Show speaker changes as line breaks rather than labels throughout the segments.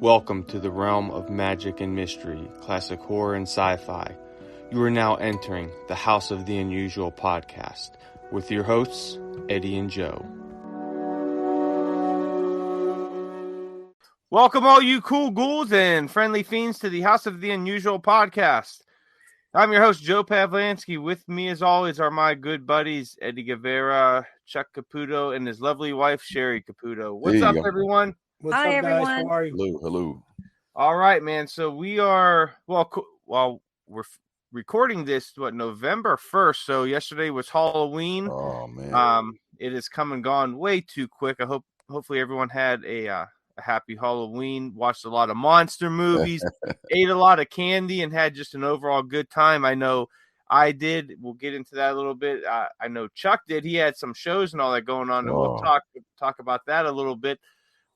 Welcome to the realm of magic and mystery, classic horror and sci-fi. You are now entering the House of the Unusual podcast with your hosts, Eddie and Joe.
Welcome all you cool ghouls and friendly fiends to the House of the Unusual podcast. I'm your host, Joe Pavlansky. With me, as always, are my good buddies, Eddie Guevara, Chuck Caputo, and his lovely wife, Cheri Caputo. What's up, everyone?
What's
Hi,
up,
everyone.
guys? How are you?
Hello.
All right, man. So we are, we're recording this, November 1st. So yesterday was Halloween.
Oh, man.
It has come and gone way too quick. Hopefully everyone had a happy Halloween, watched a lot of monster movies, ate a lot of candy, and had just an overall good time. I know I did. We'll get into that a little bit. I know Chuck did. He had some shows and all that going on, and we'll talk about that a little bit.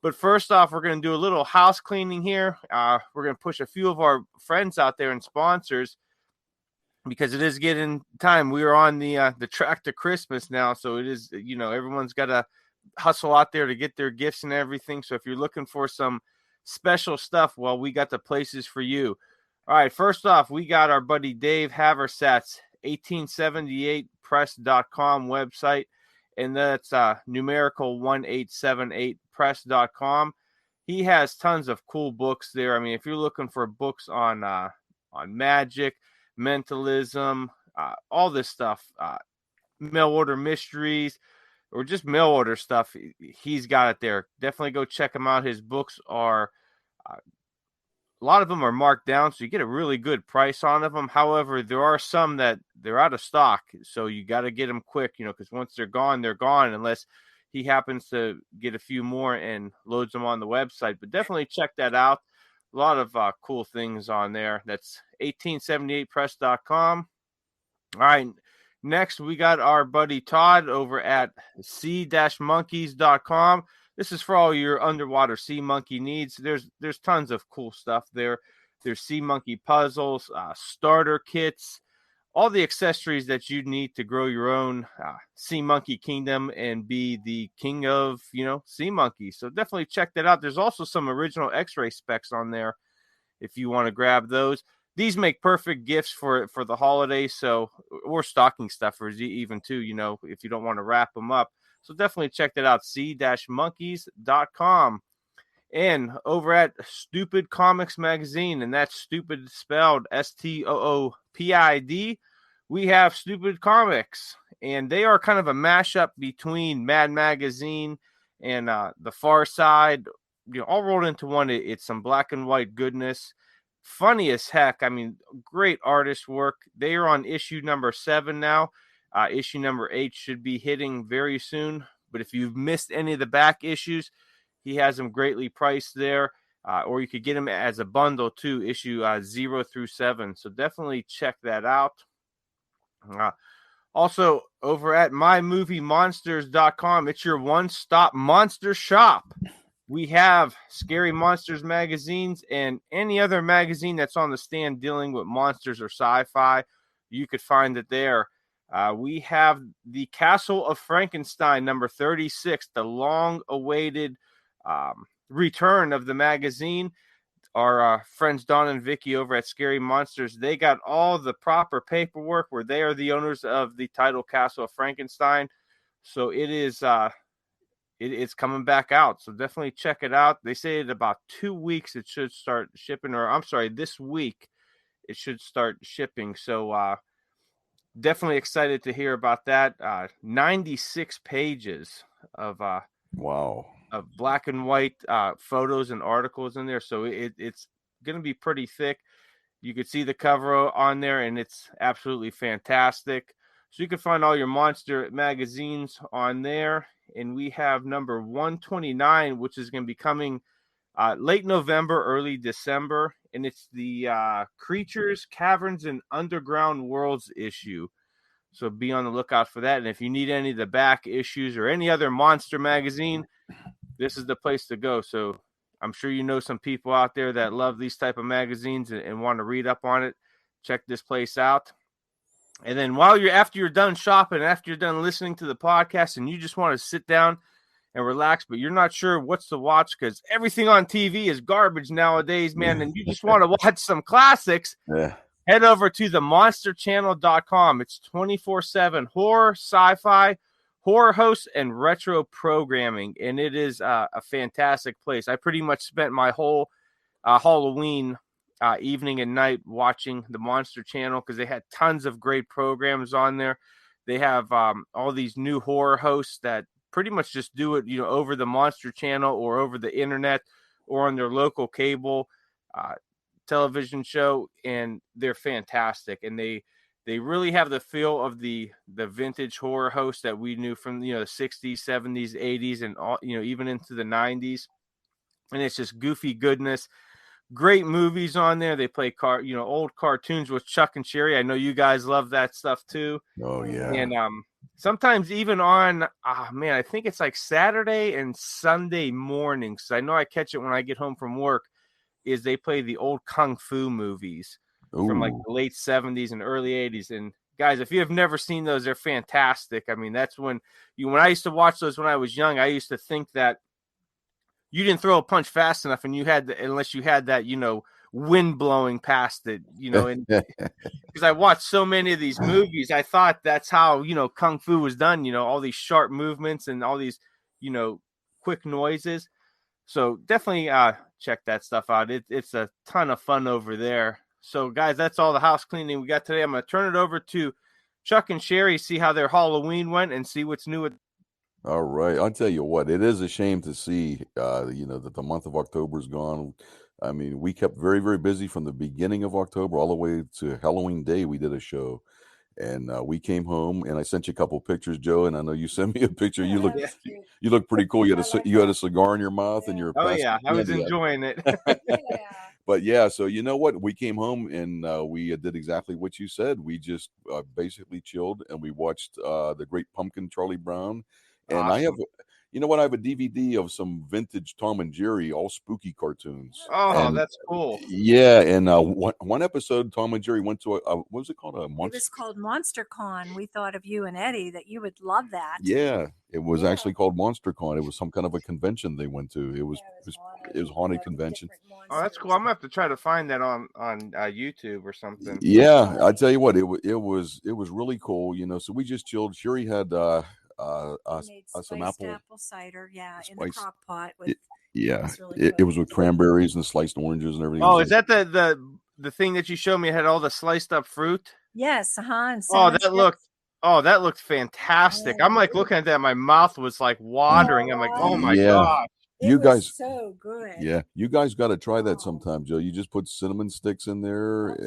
But first off, we're going to do a little house cleaning here. We're going to push a few of our friends out there and sponsors because it is getting time. We are on the track to Christmas now, so it is, everyone's got to hustle out there to get their gifts and everything. So if you're looking for some special stuff, well, we got the places for you. All right, first off, we got our buddy Dave Haversat's 1878press.com website, and that's numerical 1878press.com. He has tons of cool books there. I mean, if you're looking for books on magic, mentalism, all this stuff, mail order mysteries, or just mail order stuff, he's got it there. Definitely go check him out. His books are a lot of them are marked down, so you get a really good price on them. However, there are some that they're out of stock, so you got to get them quick, because once they're gone, unless he happens to get a few more and loads them on the website. But definitely check that out. A lot of cool things on there. That's 1878press.com. All right. Next, we got our buddy Todd over at sea-monkeys.com. This is for all your underwater sea monkey needs. There's tons of cool stuff there. There's sea monkey puzzles, starter kits, all the accessories that you need to grow your own sea monkey kingdom and be the king of, sea monkeys. So definitely check that out. There's also some original X-ray specs on there if you want to grab those. These make perfect gifts for the holidays, or stocking stuffers even too, if you don't want to wrap them up. So definitely check that out, sea-monkeys.com. And over at Stupid Comics Magazine, and that's stupid spelled STOOPID, we have Stupid Comics. And they are kind of a mashup between Mad Magazine and The Far Side, all rolled into one. It's some black and white goodness. Funny as heck. I mean, great artist work. They are on issue number 7 now. Issue number 8 should be hitting very soon. But if you've missed any of the back issues, he has them greatly priced there. Or you could get them as a bundle too, issue 0 through 7. So definitely check that out. Also, over at mymoviemonsters.com, it's your one-stop monster shop. We have Scary Monsters magazines and any other magazine that's on the stand dealing with monsters or sci-fi. You could find it there. We have the Castle of Frankenstein, number 36, the long-awaited return of the magazine. Our friends Don and Vicky over at Scary Monsters, they got all the proper paperwork where they are the owners of the title Castle of Frankenstein. So it is... It's coming back out, so definitely check it out. They say in about 2 weeks it should start shipping, this week it should start shipping. So definitely excited to hear about that. 96 pages of black and white photos and articles in there, so it's going to be pretty thick. You could see the cover on there, and it's absolutely fantastic. So you can find all your monster magazines on there. And we have number 129, which is going to be coming late November, early December. And it's the Creatures, Caverns, and Underground Worlds issue. So be on the lookout for that. And if you need any of the back issues or any other monster magazine, this is the place to go. So I'm sure you know some people out there that love these type of magazines and want to read up on it. Check this place out. And then after you're done shopping, after you're done listening to the podcast, and you just want to sit down and relax, but you're not sure what's to watch because everything on TV is garbage nowadays, man. And you just want to watch some classics.
Yeah.
Head over to themonsterchannel.com. It's 24/7 horror, sci-fi, horror hosts, and retro programming. And it is a fantastic place. I pretty much spent my whole Halloween evening and night watching the Monster Channel because they had tons of great programs on there. They have all these new horror hosts that pretty much just do it, over the Monster Channel or over the internet or on their local cable television show, and they're fantastic. And they really have the feel of the vintage horror hosts that we knew from the 60s, 70s, 80s, and all, even into the 90s. And it's just goofy goodness. Great movies on there. They play old cartoons with Chuck and Cheri. I know you guys love that stuff too.
Oh yeah.
And sometimes even on I think it's like Saturday and Sunday mornings. I know I catch it when I get home from work. Is they play the old kung fu movies from like the late 70s and early 80s. And guys, if you have never seen those, they're fantastic. I mean, that's when I used to watch those when I was young, I used to think that you didn't throw a punch fast enough, and unless you had that, wind blowing past it, and because I watched so many of these movies, I thought that's how, kung fu was done, all these sharp movements and all these, quick noises. So definitely check that stuff out. It's a ton of fun over there. So guys, that's all the house cleaning we got today. I'm going to turn it over to Chuck and Cheri, see how their Halloween went and see what's new.
All right. I'll tell you what, it is a shame to see, that the month of October is gone. I mean, we kept very, very busy from the beginning of October all the way to Halloween Day. We did a show, and we came home, and I sent you a couple of pictures, Joe, and I know you sent me a picture. You look pretty cool. You had a cigar in your mouth, and you're
I was enjoying it.
But yeah, so you know what? We came home and we did exactly what you said. We just basically chilled, and we watched The Great Pumpkin, Charlie Brown. And awesome. I have a DVD of some vintage Tom and Jerry, all spooky cartoons.
Oh, that's cool.
Yeah, and one episode, Tom and Jerry went to what was it called?
It was called MonsterCon. We thought of you and Eddie that you would love that.
Yeah, it was actually called MonsterCon. It was some kind of a convention they went to. It was haunted convention.
Oh, that's cool. I'm gonna have to try to find that on YouTube or something.
Yeah, I tell you what, it was really cool. So we just chilled. Sherry had some apple
cider, in the crock pot. With,
it was with cranberries and sliced oranges and everything.
Oh, is that the thing that you showed me? It had all the sliced up fruit.
Yes,
that looked fantastic. I'm like looking at that, my mouth was like watering. I'm like, oh my god.
You guys, so good.
Yeah, you guys got to try that sometime, Joe. You just put cinnamon sticks in there.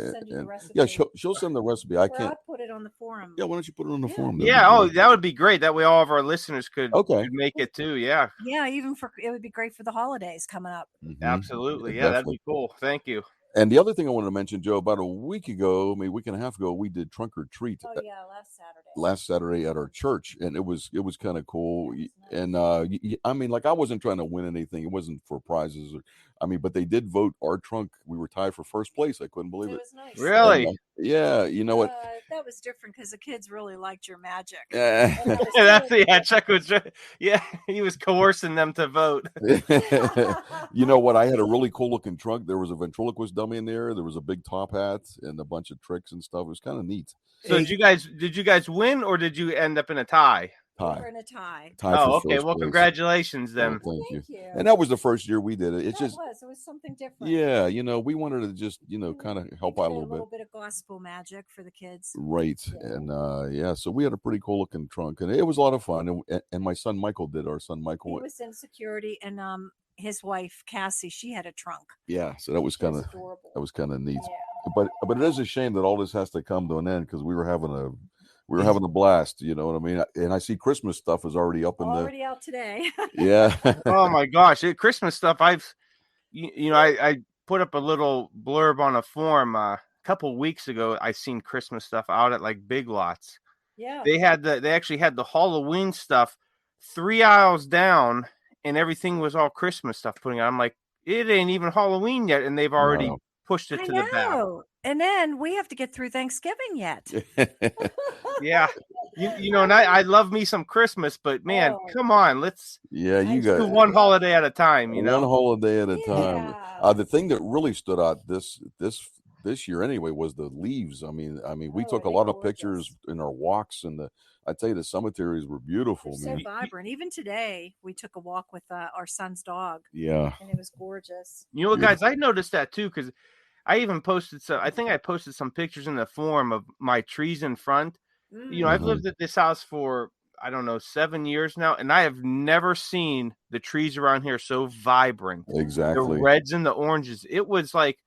She'll send the recipe. I can't.
I'll put it on the forum.
Yeah, why don't you put it on the forum?
That would be great. That way, all of our listeners could make it too. Yeah.
Yeah, it would be great for the holidays coming up.
Mm-hmm. Absolutely. Yeah, that'd be cool. Thank you.
And the other thing I wanted to mention, Joe, about a week and a half ago, we did Trunk or Treat.
Oh yeah,
last Saturday at our church, and it was kind of cool. Nice. And I mean, like, I wasn't trying to win anything; it wasn't for prizes. But they did vote our trunk. We were tied for first place. I couldn't believe it.
Was nice.
Really?
And, yeah. You know what?
That was different because the kids really liked your magic.
Chuck was. Yeah, he was coercing them to vote.
You know what? I had a really cool looking trunk. There was a ventriloquist dummy in there. There was a big top hat and a bunch of tricks and stuff. It was kind of neat.
So did you guys win, or did you end up in a tie?
We're in a tie.
Oh, okay. Well, congratulations then.
Thank you. And that was the first year we did it. It
was something different.
Yeah, we wanted to just, kind of help out a little
bit of gospel magic for the kids.
Right. Yeah. And so we had a pretty cool looking trunk, and it was a lot of fun. And my son Michael did. Our son Michael.
He was in security, and his wife Cassie, she had a trunk.
Yeah, so that was kind of neat. Yeah. But it is a shame that all this has to come to an end because we were having a blast, you know what I mean? And I see Christmas stuff is already up
already out today.
Yeah.
Oh my gosh, Christmas stuff. I put up a little blurb on a forum a couple weeks ago. I seen Christmas stuff out at like Big Lots.
Yeah.
They actually had the Halloween stuff 3 aisles down, and everything was all Christmas stuff putting out. I'm like, it ain't even Halloween yet, and they've already pushed it to the back.
And then we have to get through Thanksgiving yet.
Yeah. You know, and I love me some Christmas, but man, come on, let's
you
do
got
one holiday at a time, you
one
know.
holiday at a time.
Yeah.
The thing that really stood out this year anyway was the leaves. I mean, we took a
they're
lot of
gorgeous.
pictures in our walks, and I tell you, the cemeteries were beautiful.
They're
I
so
mean,
vibrant. Even today, we took a walk with our son's dog,
yeah,
and it was gorgeous.
You know, guys, I noticed that too because I even posted some. I think I posted some pictures in the forum of my trees in front. You know, I've lived at this house for I don't know 7 years now, and I have never seen the trees around here so vibrant. The
exactly.
reds and the oranges. It was like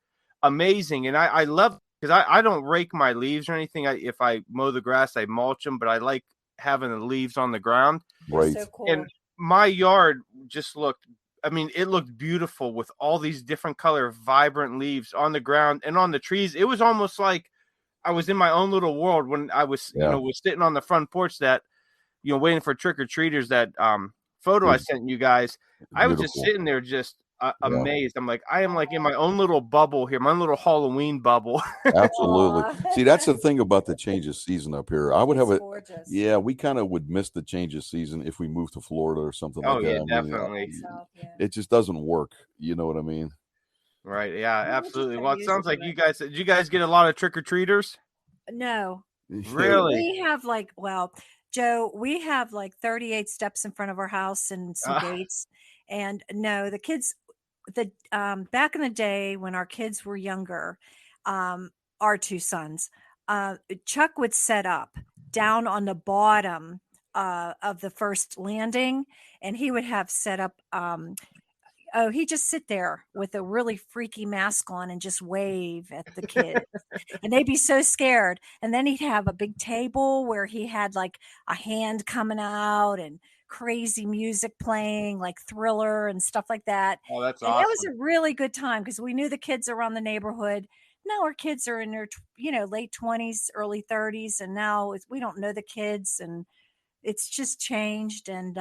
amazing, and I love because I don't rake my leaves or anything. If I mow the grass, I mulch them, but I like having the leaves on the ground.
Right.
So cool.
And my yard just looked. I mean, it looked beautiful with all these different color, vibrant leaves on the ground and on the trees. It was almost like I was in my own little world when I was, you know, was sitting on the front porch that, you know, waiting for trick or treaters. That photo I sent you guys, I was just sitting there, just amazed. I'm like, I am like in my own little bubble here, my own little Halloween bubble.
Absolutely. See, that's the thing about the change of season up here. I would have
gorgeous.
Yeah, we kind of would miss the change of season if we moved to Florida or something
Oh
like
yeah,
that. I mean,
definitely.
it just doesn't work. You know what I mean?
Right. Yeah,
We were just
absolutely.
so
Well, it
used
sounds
to
like
it.
you guys. Did you guys get a lot of trick or treaters?
No,
Really?
we have like, well, Joe, we have like 38 steps in front of our house and some gates. And no, the kids, back in the day when our kids were younger, our two sons, Chuck would set up down on the bottom of the first landing, and he would have set up. He'd just sit there with a really freaky mask on and just wave at the kids. And they'd be so scared. And then he'd have a big table where he had like a hand coming out and crazy music playing, like Thriller and stuff like that.
Oh, that's
and
awesome.
That was a really good time because we knew the kids around the neighborhood. Now our kids are in their, late 20s, early 30s, and now we don't know the kids, and it's just changed. And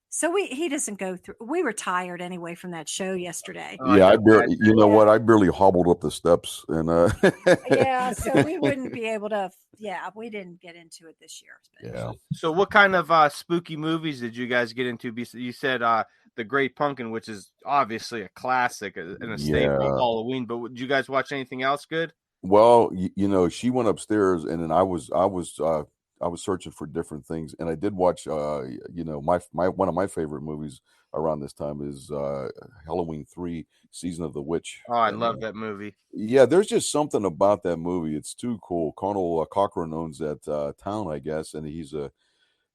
so he doesn't go through. We were tired anyway from that show yesterday.
Yeah, I barely. You know what? I barely hobbled up the steps, and
yeah, so we wouldn't be able to. Yeah, we didn't get into it this year.
Yeah.
So, what kind of spooky movies did you guys get into? You said The Great Pumpkin, which is obviously a classic and a staple of Halloween. But did you guys watch anything else good?
Well, you know, she went upstairs, and then I was searching for different things, and I did watch. You know, my one of my favorite movies around this time is Halloween 3: Season of the Witch.
Oh, I love that movie.
Yeah, there's just something about that movie. It's too cool. Colonel Cochran owns that town, I guess, and he's a.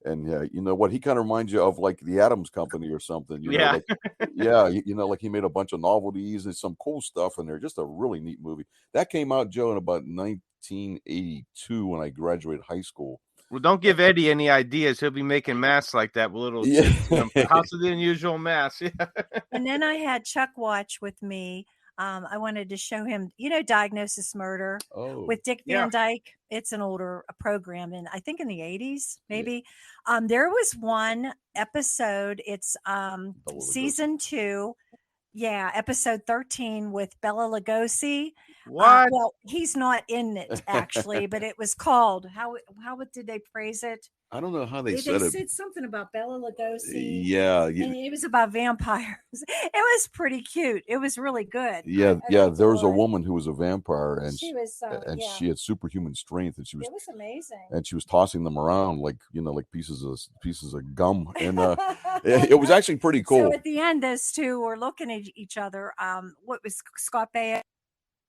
And you know what? He kind of reminds you of like the Addams Company or something. You know,
Yeah.
like, yeah, you know, like he made a bunch of novelties and some cool stuff in there. Just a really neat movie. That came out, Joe, in about 1982 when I graduated high school.
Well, don't give Eddie any ideas. He'll be making masks like that with little House of the Unusual Masks. Yeah.
And then I had Chuck watch with me. I wanted to show him, Diagnosis Murder with Dick Van Dyke. It's an older program, and I think in the 80s, maybe. There was one episode. It's season 2. Yeah, episode 13 with Bela Lugosi.
What?
Well, he's not in it actually, but it was called how did they phrase it?
I don't know how they said it.
They said something about Bela Lugosi.
Yeah,
and it was about vampires. It was pretty cute. It was really good.
Yeah. There was a woman who was a vampire, and
she was,
she had superhuman strength, and
it was amazing.
And she was tossing them around like like pieces of gum, and it was actually pretty cool.
So at the end, those two were looking at each other. What was Scott Baio?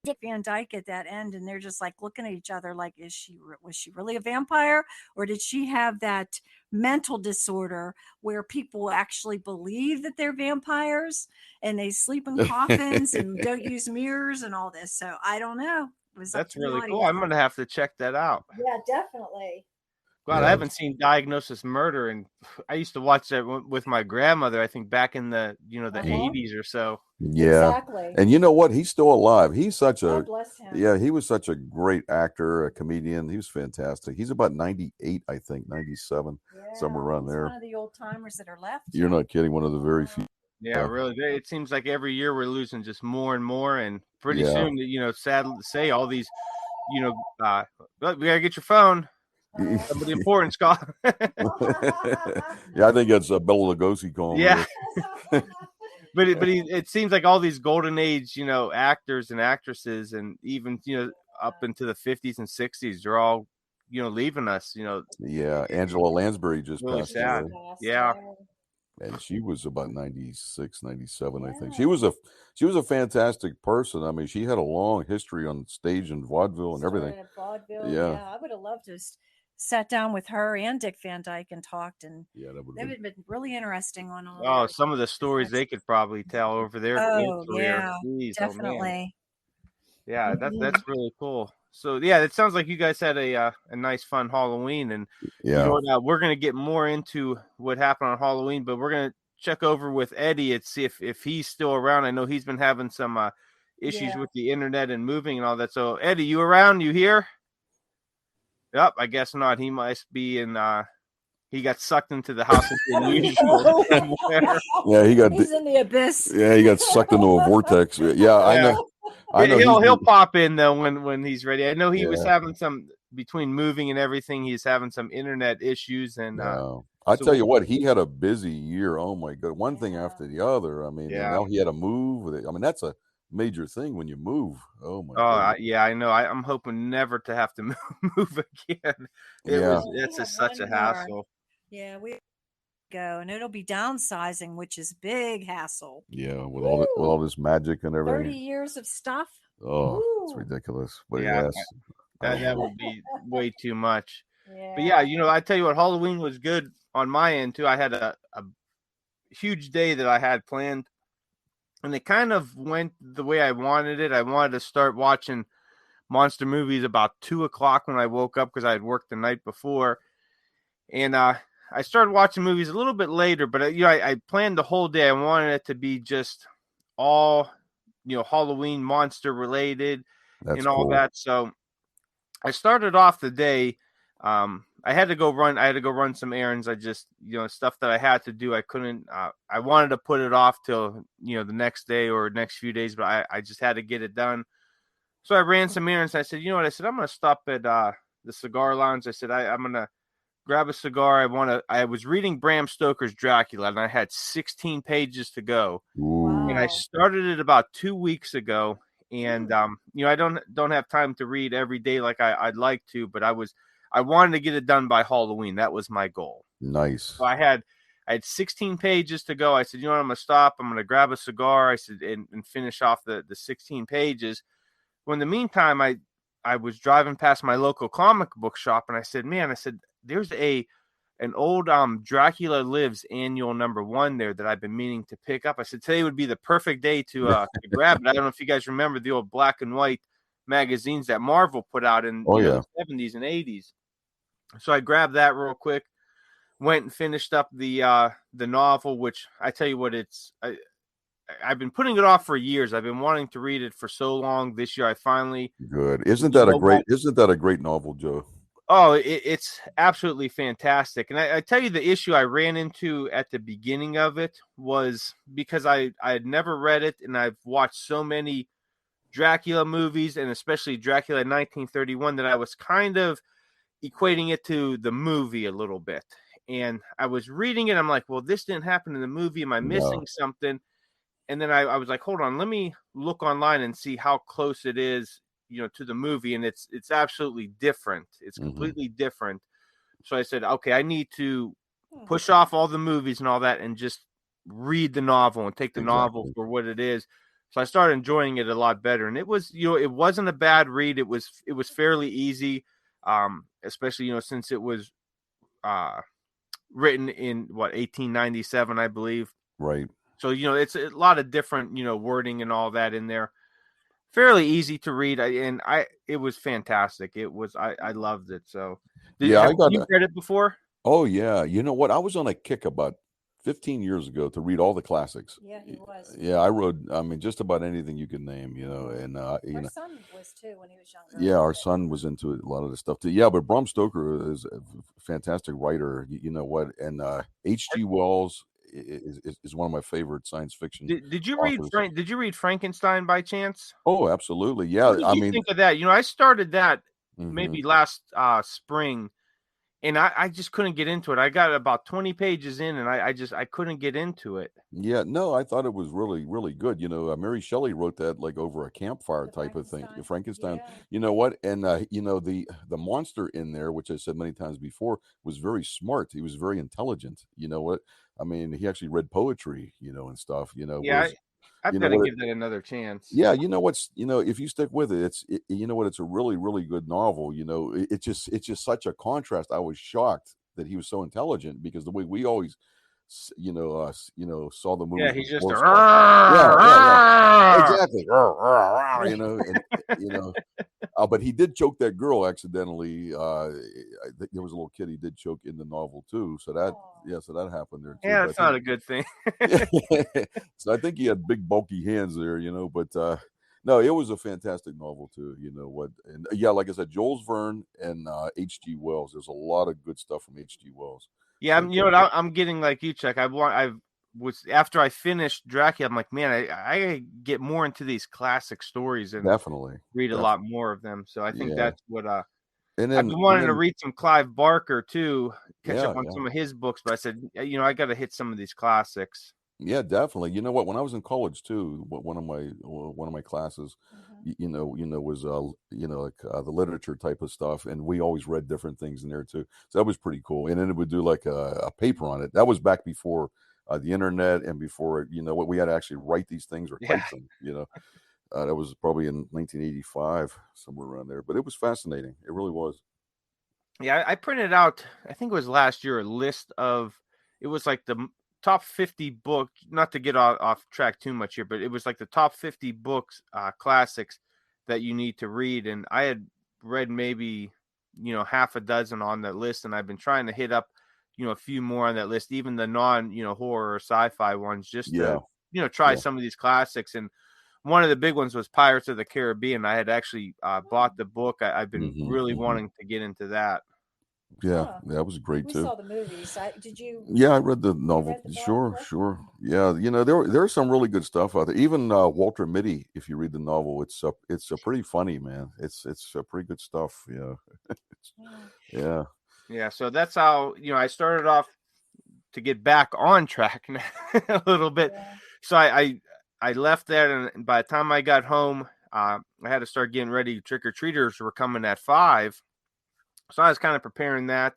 Dick Van Dyke at that end, and they're just like looking at each other like, was she really a vampire, or did she have that mental disorder where people actually believe that they're vampires and they sleep in coffins and don't use mirrors and all this? So I don't know.
That's really cool. I'm gonna have to check that out.
Yeah, definitely.
God, I haven't seen Diagnosis Murder, and I used to watch that with my grandmother. I think back in the the 80s or so.
Yeah,
exactly.
And you know what? He's still alive. He's such
God bless him.
Yeah, he was such a great actor, a comedian. He was fantastic. He's about 98, I think, 97, somewhere around there.
One of the old timers that are left.
You're not kidding. One of the very few.
Yeah, really. It seems like every year we're losing just more and more, and pretty
Yeah.
soon, sad to say, all these, well, we gotta get your phone. Somebody important, Scott.
Yeah, I think that's Bela Lugosi calling.
Yeah. It seems like all these golden age, actors and actresses, and even up into the 50s and 60s, they're all leaving us.
Yeah, Angela Lansbury just
Really
passed
sad.
away.
Yeah.
And she was about 96, 97, I think. She was a fantastic person. I mean, she had a long history on stage and vaudeville and everything.
Vaudeville,
Yeah.
I would have loved to sat down with her and Dick Van Dyke and talked, and
Yeah, that would
that would
have
have been really interesting on all.
Oh, some of the stories they could probably tell over their career.
Yeah,
Jeez, oh man.
definitely.
Yeah, that's really cool. So yeah, it sounds like you guys had a nice fun Halloween, and
yeah.
we're gonna get more into what happened on Halloween, but we're gonna check over with Eddie and see if he's still around. I know he's been having some issues with the internet and moving and all that. So Eddie, you around? You here? Yep, I guess not. He must be in. He got sucked into the house into unusual.
Yeah,
he's in the abyss.
Yeah, he got sucked into a vortex. Yeah, I know.
He'll pop in though when he's ready. I know he was having some between moving and everything. He's having some internet issues, and
I tell you what, he had a busy year. Oh my God, one thing after the other. I mean, now he had to move. I mean, that's a major thing when you move. Oh my God.
I know. I'm hoping never to have to move again. It's just such a hassle.
Yeah, we go, and it'll be downsizing, which is big hassle.
Yeah, with all this magic and everything.
30 years of stuff.
Oh, it's ridiculous. But
that would be way too much. Yeah. But yeah, I tell you what, Halloween was good on my end too. I had a huge day that I had planned, and it kind of went the way I wanted it. I wanted to start watching monster movies about 2:00 when I woke up because I had worked the night before, and I started watching movies a little bit later. But I planned the whole day. I wanted it to be just all Halloween monster related and all that. So I started off the day. I had to go run some errands. I just, stuff that I had to do. I couldn't, I wanted to put it off till, the next day or next few days, but I just had to get it done. So I ran some errands. I said, I said, I'm going to stop at the cigar lounge. I said, I'm going to grab a cigar. I was reading Bram Stoker's Dracula, and I had 16 pages to go.
Ooh.
And I started it about 2 weeks ago. And, I don't have time to read every day like I'd like to, but I wanted to get it done by Halloween. That was my goal.
Nice.
So I had 16 pages to go. I said, I'm going to stop. I'm going to grab a cigar. I said, and finish off the 16 pages. Well, in the meantime, I was driving past my local comic book shop, and I said, there's an old Dracula Lives annual #1 there that I've been meaning to pick up. I said today would be the perfect day to grab it. I don't know if you guys remember the old black and white magazines that Marvel put out in the 70s and 80s. So I grabbed that real quick, went and finished up the novel, which I tell you what, I've been putting it off for years. I've been wanting to read it for so long. This year I finally
good. Isn't that a great novel, Joe?
Oh, it's absolutely fantastic. And I tell you, the issue I ran into at the beginning of it was because I had never read it, and I've watched so many Dracula movies, and especially Dracula 1931, that I was kind of equating it to the movie a little bit. And I was reading it. I'm like, well, this didn't happen in the movie. Am I missing something? And then I was like, hold on, let me look online and see how close it is, to the movie. And it's absolutely different. It's completely different. So I said, okay, I need to push off all the movies and all that and just read the novel and take the novel for what it is. So I started enjoying it a lot better. And it was, it wasn't a bad read. It was fairly easy. Especially, since it was written in 1897, I believe.
Right.
So, it's a lot of different, wording and all that in there. Fairly easy to read. It was fantastic. It was, I loved it. So you read it before?
Oh yeah. You know what? I was on a kick about 15 years ago to read all the classics.
Yeah, he was.
Yeah, I wrote, just about anything you can name, and
our son was too when he was younger.
Yeah, our son was into a lot of the stuff too. Yeah, but Bram Stoker is a fantastic writer. You know what? And H.G. Wells, is one of my favorite science fiction
Did you read
authors.
Did you read Frankenstein by chance?
Oh, absolutely. Yeah.
What did
I
you
mean,
think of that? I started that
mhm.
maybe last spring, and I just couldn't get into it. I got about 20 pages in, and I couldn't get into it.
Yeah, no, I thought it was really, really good. Mary Shelley wrote that like over a campfire
The
type of thing.
Frankenstein.
Frankenstein.
Yeah.
You know what? And the monster in there, which I said many times before, was very smart. He was very intelligent. You know what? I mean, he actually read poetry, and stuff.
Yeah,
Whereas,
I've
you know
got to
what?
give that another chance.
Yeah, if you stick with it, you know what? It's a really, really good novel. It's just such a contrast. I was shocked that he was so intelligent because the way we always saw the
Yeah,
movies
he's just
before
a
stuff. Yeah, yeah, yeah. Exactly. But he did choke that girl accidentally. I think there was a little kid he did choke in the novel too. So that happened there too.
Yeah,
But I
that's not
think,
a good thing.
so I think he had big bulky hands there, but no, it was a fantastic novel too. And yeah, like I said, Jules Verne and H.G. Wells. There's a lot of good stuff from H.G. Wells.
Yeah,
So
you know what? I'm getting like you, Chuck. I was after I finished Dracula. I'm like, man, I get more into these classic stories and
definitely,
read a lot more of them. So I think
yeah.
that's what
And
I've
then
been
and
wanting to
then
read some Clive Barker too, catch up
yeah,
on
yeah.
some of his books. But I said, I got to hit some of these classics.
Yeah, definitely. You know what? When I was in college too, one of my classes, was the literature type of stuff, and we always read different things in there too. So that was pretty cool. And then it would do like a paper on it. That was back before the internet and before what we had to actually write these things or
Yeah,
type them. That was probably in 1985, somewhere around there. But it was fascinating. It really was.
yeah. I printed out. I think it was last year a list of. It was like the top 50 books. Not to get off track too much here, but it was like the top 50 books, classics that you need to read. And I had read maybe half a dozen on that list, and I've been trying to hit up a few more on that list, even the non horror or sci-fi ones, just
Yeah,
to try
yeah.
some of these classics. And one of the big ones was Pirates of the Caribbean. I had actually bought the book. I've been
Hmm,
really
hmm.
wanting to get into that.
Yeah,
Huh.
that was great
We
too.
saw the movies. Did you?
Yeah, I read the
You
novel.
read the book?
Sure, sure. Yeah, there's some really good stuff out there. Even Walter Mitty, if you read the novel, it's a pretty funny, man. It's pretty good stuff. Yeah,
Yeah.
yeah,
Yeah, so that's how I started off to get back on track a little bit.
Yeah.
So I left that, and by the time I got home, I had to start getting ready. Trick or treaters were coming at 5, so I was kind of preparing that,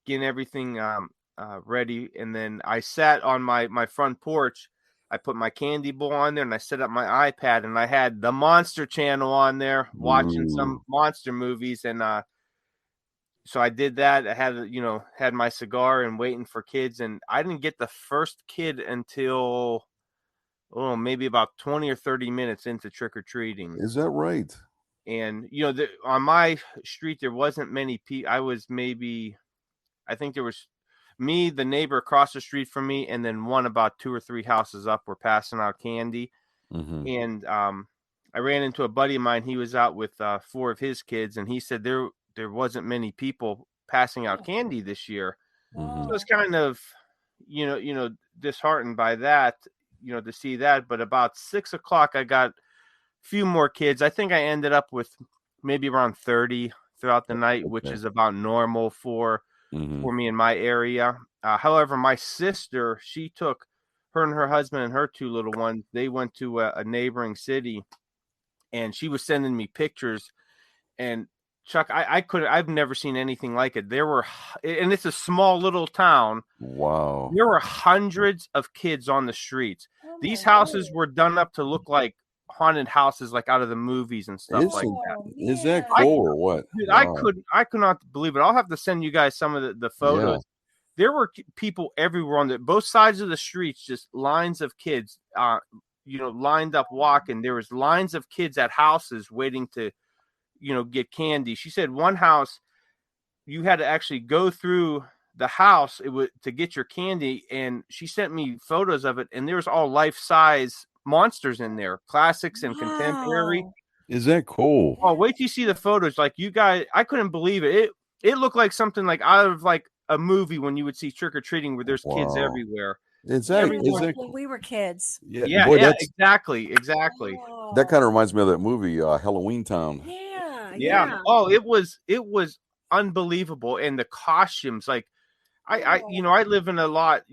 getting everything ready, and then I sat on my front porch. I put my candy bowl on there, and I set up my iPad, and I had the Monster Channel on there, watching some
Ooh.
monster movies, and so I did that. I had my cigar and waiting for kids, and I didn't get the first kid until maybe about 20 or 30 minutes into trick or treating.
Is that right?
And on my street there wasn't many people. I think there was me, the neighbor across the street from me, and then one about 2 or 3 houses up were passing out candy.
Mm-hmm.
And I ran into a buddy of mine. He was out with 4 of his kids, and he said there wasn't many people passing out candy this year.
Mm-hmm.
So it's kind of disheartened by that, to see that. But about 6 o'clock, I got a few more kids. I think I ended up with maybe around 30 throughout the night, which
Okay.
is about normal for
Mm-hmm.
me in my area. However, my sister, she took her and her husband and her 2 little ones. They went to a neighboring city, and she was sending me pictures. And Chuck, I've never seen anything like it. And it's a small little town.
Wow.
There were hundreds of kids on the streets.
Oh
These
my
houses
word.
were done up to look like haunted houses, like out of the movies and stuff like that.
Oh
Is that
man.
cool or what?
Dude,
Wow.
I could not believe it. I'll have to send you guys some of the
Yeah.
photos. There were people everywhere on both sides of the streets, just lines of kids, lined up walking. There was lines of kids at houses waiting to, get candy. She said one house you had to actually go through the house to get your candy, and she sent me photos of it, and there's all life-size monsters in there, classics and contemporary.
Wow.
Is that cool?
Oh, wait till you see the photos. Like, you guys, I couldn't believe it. It looked like something like out of like a movie when you would see trick or treating where there's kids
Wow.
everywhere.
Exactly.
When we were kids.
Yeah, boy,
exactly.
that kind of reminds me of that movie, Halloween Town.
Yeah.
Oh, it was unbelievable, and the costumes, like I live in a lot,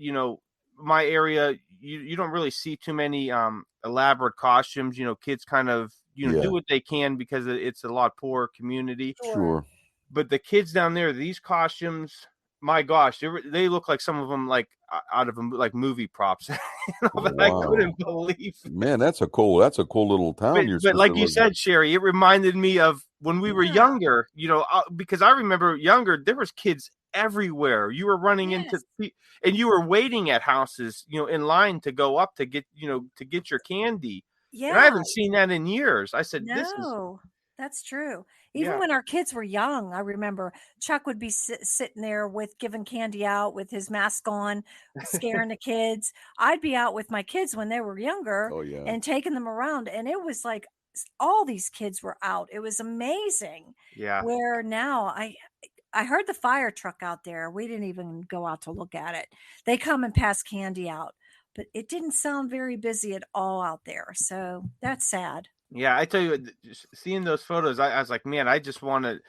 my area, you don't really see too many elaborate costumes. Kids kind of do what they can because it's a lot poorer community.
Sure.
But the kids down there, these costumes, my gosh, they look like some of them like out of like movie props. I couldn't believe it.
Man, that's a cool little town.
But like you said, Cheri, it reminded me of when we were younger. Because I remember younger, there was kids everywhere. You were running into, and you were waiting at houses, in line to go up to get your candy. Yeah, and I haven't seen that in years. I said,
no, that's true. Even when our kids were young, I remember Chuck would be sitting there giving candy out with his mask on, scaring the kids. I'd be out with my kids when they were younger and taking them around. And it was like all these kids were out. It was amazing.
Yeah.
Where now I heard the fire truck out there. We didn't even go out to look at it. They come and pass candy out, but it didn't sound very busy at all out there. So that's sad.
Yeah, I tell you, seeing those photos, I was like, man, I just want to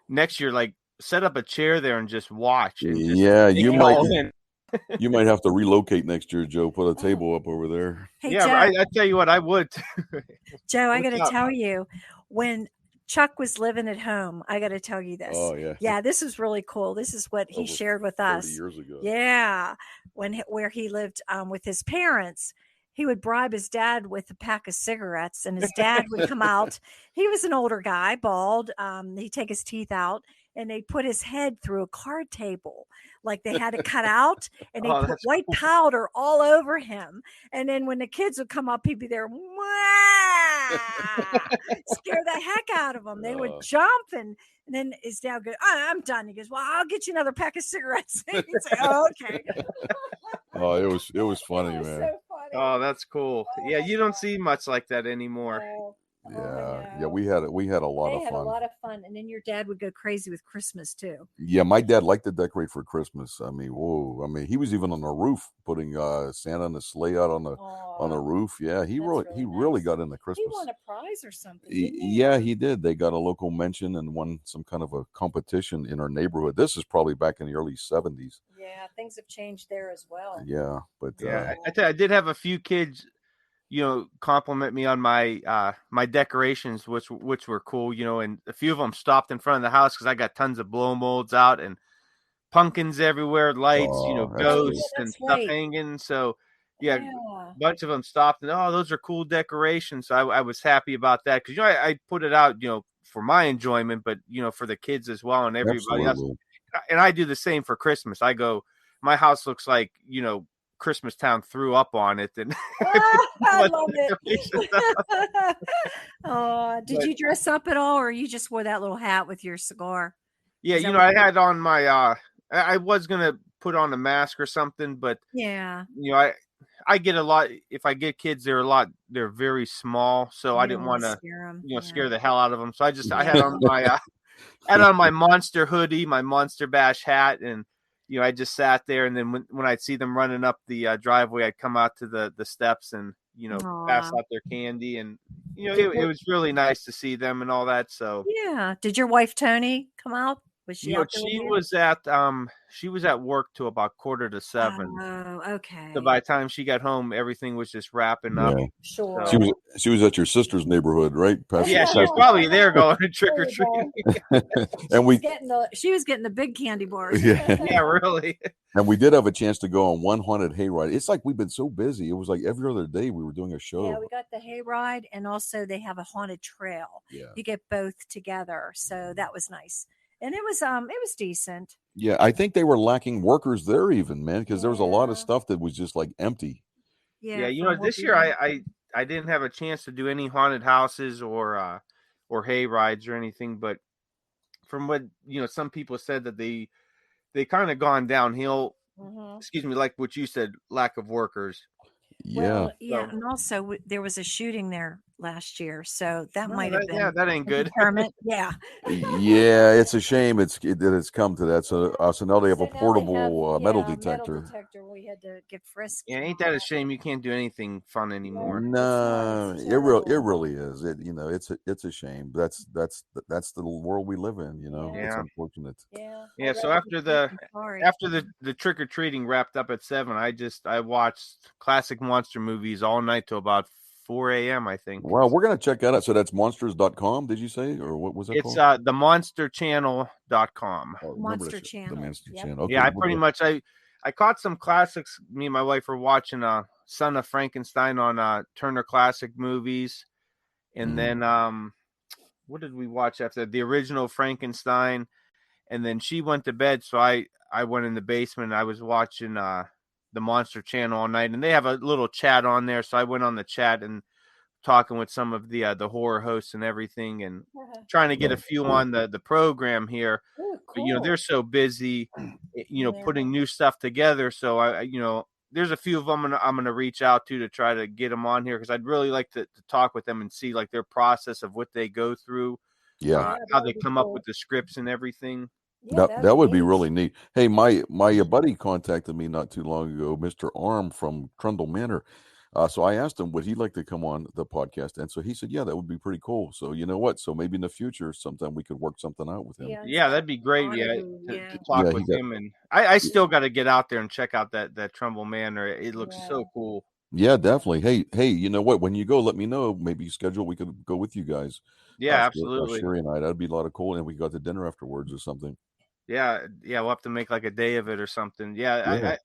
next year, like, set up a chair there and just watch. And just
you might have to relocate next year, Joe. Put a table up over there.
Hey,
yeah,
Joe,
I tell you what, I would.
Joe, I got to tell you, when Chuck was living at home, I got to tell you this.
Oh, yeah.
Yeah, this is really cool. This is what he shared with us
30 years ago.
Yeah, where he lived with his parents. He would bribe his dad with a pack of cigarettes, and his dad would come out. He was an older guy, bald. He'd take his teeth out, and they'd put his head through a card table, like they had it cut out, and they put white powder all over him. And then when the kids would come up, he'd be there, scare the heck out of them. They would jump, and then his dad would go, I'm done. He goes, well, I'll get you another pack of cigarettes. He'd say, oh, okay.
Oh, it was funny, man.
So funny.
Oh, that's cool. Yeah, you don't see much like that anymore.
Yeah, we had a lot of fun.
They had a lot of fun, and then your dad would go crazy with Christmas too.
Yeah, my dad liked to decorate for Christmas. I mean, he was even on the roof putting Santa and the sleigh out on the roof. Yeah, he really got into Christmas.
He won a prize or something.
Yeah, he did. They got a local mention and won some kind of a competition in our neighborhood. This is probably back in the early 70s.
Yeah, things have changed there as well.
Yeah, but
I did have a few kids, compliment me on my my decorations, which were cool, and a few of them stopped in front of the house because I got tons of blow molds out and pumpkins everywhere, lights, ghosts and stuff hanging. So a bunch of them stopped and those are cool decorations. So I was happy about that because I put it out, for my enjoyment, but for the kids as well and everybody else. And I do the same for Christmas. I go, my house looks like Christmas Town threw up on it, and
I love it. Did you dress up at all, or you just wore that little hat with your cigar?
Yeah, I had on my I was gonna put on a mask or something, but I get a lot. If I get kids, they're very small, so I didn't want to scare the hell out of them. So I had on my Monster hoodie, my Monster Bash hat, and I just sat there, and then when I'd see them running up the driveway, I'd come out to the steps and pass out their candy, and it was really nice to see them and all that. So
did your wife Tony come out? Was she?
She was at work till about 6:45.
Oh, okay.
So by the time she got home, everything was just wrapping up.
Sure.
So,
she was at your sister's neighborhood, right?
Yeah, she was probably there going trick or treating.
She was getting the big candy bars.
Yeah, really.
And we did have a chance to go on one haunted hayride. It's like we've been so busy. It was like every other day we were doing a show.
Yeah, we got the hayride, and also they have a haunted trail.
Yeah.
You get both together, so that was nice. And it was decent.
Yeah, I think they were lacking workers there even, man, because there was a lot of stuff that was just like empty.
Yeah, this year I didn't have a chance to do any haunted houses or hay rides or anything, but from what some people said that they kind of gone downhill. Mm-hmm. Excuse me, like what you said, lack of workers.
Yeah.
Well, and also there was a shooting there last year, so that
No,
might have been
that ain't
a
good.
deterrent. Yeah.
Yeah, it's a shame that it's come to that. So so now they have
So
a
now they
portable
have,
metal
yeah, metal
detector.
detector. We had to get frisked
Yeah,
and
ain't
all
that a
that.
shame? You can't do anything fun anymore.
No,
It's
it
terrible.
really is. It's a shame. That's the world we live in.
Yeah.
It's
Yeah.
unfortunate.
Yeah. I'd
Yeah, so
rather be safe than sorry.
after the trick or treating wrapped up at 7, I watched classic monster movies all night till about 4 a.m. I think.
Wow, we're gonna check that out. So that's monsters.com, did you say, or what was that
It's
called?
themonsterchannel.com.
Oh, remember
Monster
the
Channel.
Monster
Yep.
Channel. Okay,
Yeah, I caught some classics. Me and my wife were watching Son of Frankenstein on Turner Classic Movies. And
Mhm.
then what did we watch after the original Frankenstein? And then she went to bed, so I went in the basement and I was watching the Monster Channel all night, and they have a little chat on there, so I went on the chat and talking with some of the horror hosts and everything, and trying to get a
Right,
few
cool.
on the program here.
Ooh,
But
cool.
they're so busy,
Yeah.
putting new stuff together. So there's a few of them I'm gonna reach out to try to get them on here, because I'd really like to talk with them and see like their process of what they go through,
Yeah,
Yeah,
how
that
they
would be
come up
cool.
with the scripts and everything.
Yeah,
that would be
neat.
really neat. Hey, my buddy contacted me not too long ago, Mr. Arm from Trundle Manor. So I asked him, would he like to come on the podcast? And so he said, yeah, that would be pretty cool. So you know what? So maybe in the future, sometime we could work something out with him.
Yeah, and
Yeah,
stuff.
that'd be great. Yeah,
Oddity,
to
yeah.
talk
Yeah,
with
he got.
him, and I still got to get out there and check out that Trumbull Manor. It looks
Yeah.
so cool.
Yeah, definitely. Hey, you know what? When you go, let me know. Maybe schedule. We could go with you guys.
Yeah, absolutely.
Sherry and I. That'd be a lot of cool. And we go to dinner afterwards or something.
Yeah, we'll have to make like a day of it or something. Yeah,
Yeah.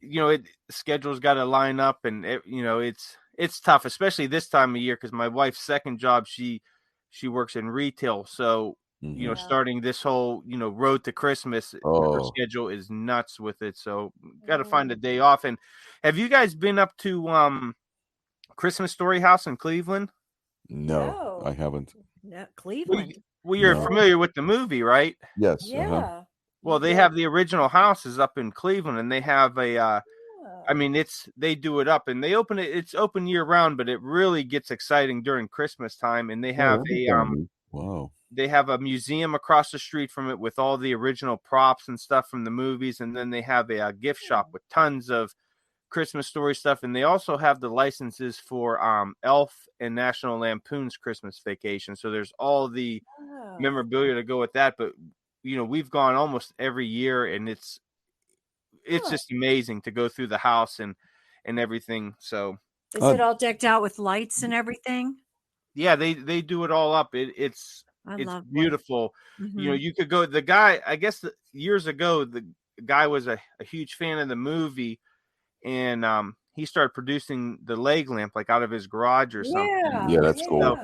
Okay.
schedule's got to line up, and it's tough, especially this time of year, because my wife's second job, she works in retail, so
Hmm.
Yeah.
starting this whole road to Christmas, her
Oh
schedule is nuts with it, so got to find a
Mm.
day off. And have you guys been up to Christmas Story House in Cleveland?
no, I
No.
haven't.
No,
Well,
Cleveland.
you're
No.
familiar with the movie, right?
Yes.
Yeah.
Well, they
Yeah.
have the original houses up in Cleveland, and they have I
Oh.
mean, they do it up, and they open it. It's open year round, but it really gets exciting during Christmas time. And they
Oh,
have
that'd be kind of neat. Wow.
a museum across the street from it with all the original props and stuff from the movies, and then they have a gift shop with tons of Christmas Story stuff, and they also have the licenses for Elf and National Lampoon's Christmas Vacation. So there's all the
Oh.
memorabilia to go with that. But we've gone almost every year, and it's
Huh.
just amazing to go through the house and everything. So
Is
Uh,
it all decked out with lights and everything?
yeah, they do it all up. It's
I
it's
love lights.
beautiful.
Mhm.
You could go. The guy, I guess, years ago, the guy was a huge fan of the movie, and he started producing the leg lamp like out of his garage or something.
Yeah.
yeah, that's
Yeah.
cool.
So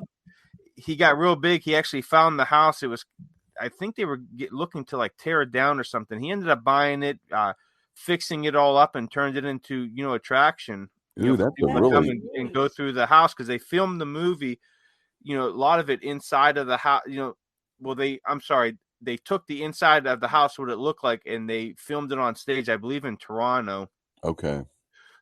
he got real big. He actually found the house. It was, I think they were looking to like tear it down or something. He ended up buying it, fixing it all up, and turned it into attraction.
Ooh,
For
that's a
people to
That
come
is
really.
and
neat.
go through the house, because they filmed the movie. A lot of it inside of the house. Well, I'm sorry, they took the inside of the house, what it looked like, and they filmed it on stage, I believe in Toronto.
Okay.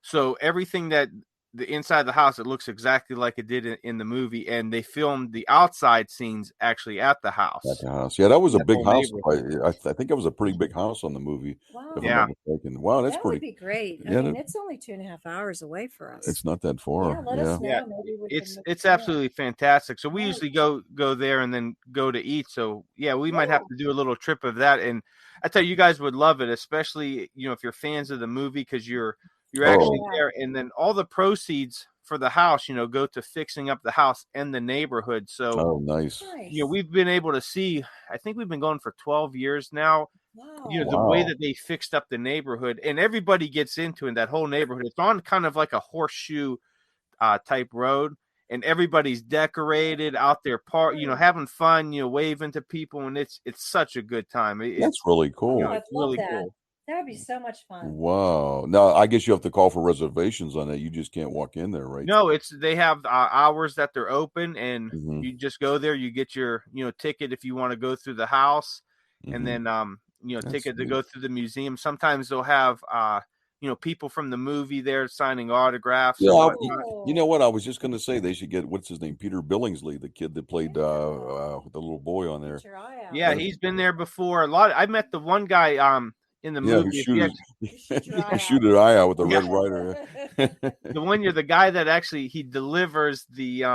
So everything that the inside of the house, it looks exactly like it did in the movie, and they filmed the outside scenes actually at the
At
house,
the house. Yeah, that was
in
a
that
big
whole
house.
neighborhood.
I think it was a pretty big house on the movie, if I'm
Wow.
not
Yeah,
mistaken. Wow, that's
That would
pretty.
be great. I
Yeah,
mean, it's only 2.5 hours away for us.
it's not that
Yeah,
far.
let
Yeah.
us
yeah,
know. Maybe we can.
it's
Yeah.
absolutely fantastic. So we
Right.
usually go there and then go to eat. So yeah, we might have
Yeah.
to do a little trip of that. And I tell you, you guys would love it, especially if you're fans of the movie, because you're
Oh,
actually
Yeah.
there, and then all the proceeds for the house, go to fixing up the house and the neighborhood. So
oh, nice.
Nice.
we've been able to see. I think we've been going for 12 years now.
Wow.
The way
Wow.
that they fixed up the neighborhood, and everybody gets into in that whole neighborhood. It's on kind of like a horseshoe type road, and everybody's decorated out there, having fun, waving to people, and it's such a good time.
That's really
Oh,
cool.
I'd
It's
love
really
that.
cool.
That would be so much fun.
Wow. Now, I guess you have to call for reservations on that. You just can't walk in there, right?
No, they have hours that they're open, and
Hmm.
you just go there. You get your ticket if you want to go through the house, and
Hmm.
then
That's
ticket to
sweet.
go through the museum. Sometimes they'll have people from the movie there signing autographs.
Yeah,
And whatnot.
you know what? I was just going to say they should get what's his name, Peter Billingsley, the kid that played the little boy on there.
Yeah, he's been there before. I met the one guy in the
Yeah,
movie.
who shoot an eye out with the Red Ryder.
The one you're the guy that actually he delivers the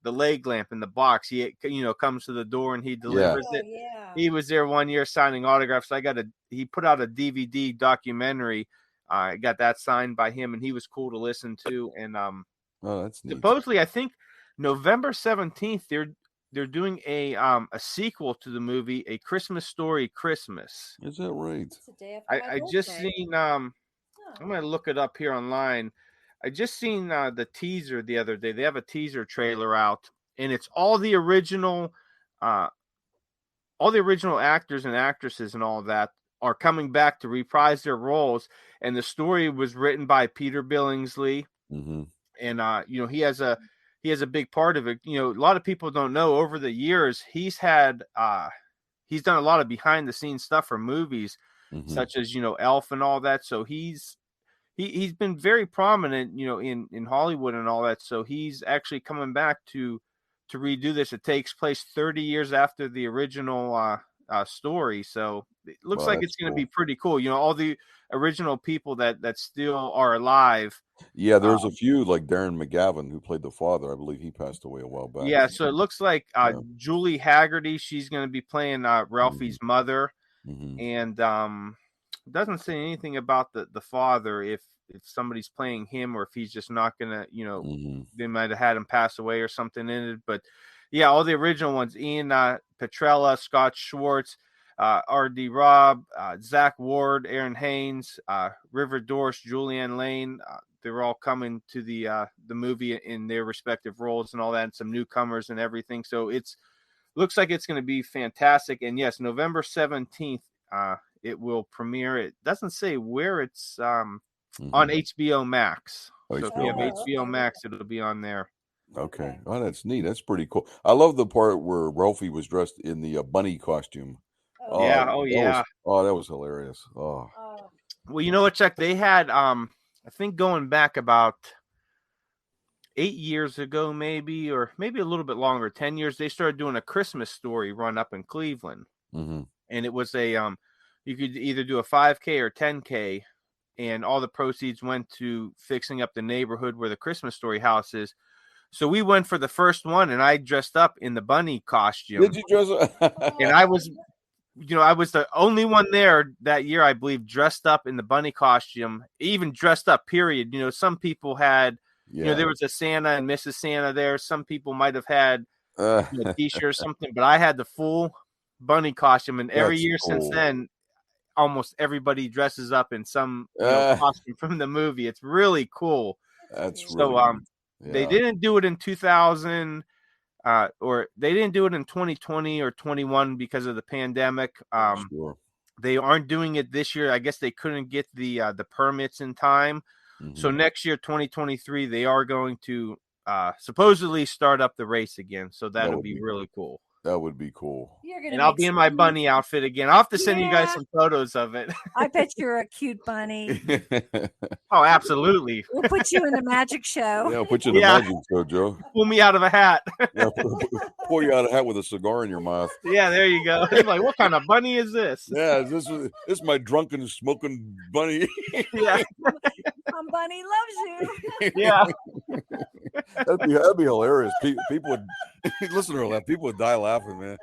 leg lamp in the box. He comes to the door and he delivers it.
Yeah.
He was there one year signing autographs. He put out a DVD documentary. I got that signed by him, and he was cool to listen to. And
Oh, that's neat.
supposedly, I think November 17th they're doing a sequel to the movie, A Christmas Story Christmas.
Is that right?
It's the day after my
I just
birthday.
seen I'm gonna look it up here online. I just seen the teaser the other day. They have a teaser trailer out, and it's all the original actors and actresses and all that are coming back to reprise their roles. And the story was written by Peter Billingsley,
Mm-hmm.
and he has a big part of it. A lot of people don't know over the years he's done a lot of behind the scenes stuff for movies,
Mm-hmm.
such as Elf and all that. So he's been very prominent, in Hollywood and all that. So he's actually coming back to redo this. It takes place 30 years after the original story. So it looks like it's going to be pretty cool. All the original people that still are alive.
Yeah, there's a few like Darren McGavin who played the father. I believe he passed away a while back.
Yeah, so it looks like Julie Haggerty, she's going to be playing Ralphie's mother.
Mm-hmm.
And doesn't say anything about the father, if somebody's playing him or if he's just not gonna,
Mm-hmm.
they might have had him pass away or something in it. But yeah, all the original ones: Ian Petrella, Scott Schwartz, R.D. Robb, Zach Ward, Aaron Haynes, River Dorsch, Julianne Lane. They're all coming to the movie in their respective roles and all that, and some newcomers and everything. So looks like it's going to be fantastic. And yes, November 17th, it will premiere. It doesn't say where it's on HBO Max. So if you have HBO Max, it'll be on there.
Okay. Oh, that's neat. That's pretty cool. I love the part where Ralphie was dressed in the bunny costume.
Yeah.
That was hilarious. Oh.
Well, you know what, Chuck? They had, I think going back about 8 years ago, maybe, or maybe a little bit longer, 10 years, they started doing a Christmas Story run up in Cleveland.
Mm-hmm.
And it was you could either do a 5K or 10K, and all the proceeds went to fixing up the neighborhood where the Christmas Story house is. So we went for the first one, and I dressed up in the bunny costume.
Did you dress up?
And I was the only one there that year, I believe, dressed up in the bunny costume, even dressed up, period. Some people had, there was a Santa and Mrs. Santa there. Some people might have had a t-shirt or something, but I had the full bunny costume. And every year since then, almost everybody dresses up in some costume from the movie. It's really cool.
That's
so.
Really
They didn't do it in 2000, or they didn't do it in 2020 or 21 because of the pandemic.
Sure.
They aren't doing it this year. I guess they couldn't get the permits in time. Mm-hmm. So next year, 2023, they are going to supposedly start up the race again. So that'll be really cool.
That would be cool.
And I'll be in my bunny outfit again. I'll have to send you guys some photos of it.
I bet you're a cute bunny.
Oh, absolutely.
We'll put you in the magic show.
Yeah, I'll put you in the magic show, Joe.
Pull me out of a hat.
Pull you out of a hat with a cigar in your mouth.
Yeah, there you go. It's like, what kind of bunny is this?
Yeah, this is my drunken smoking bunny.
Yeah.
Bunny loves you.
Yeah.
That'd be hilarious. People would listen to her laugh. People would die laughing, man.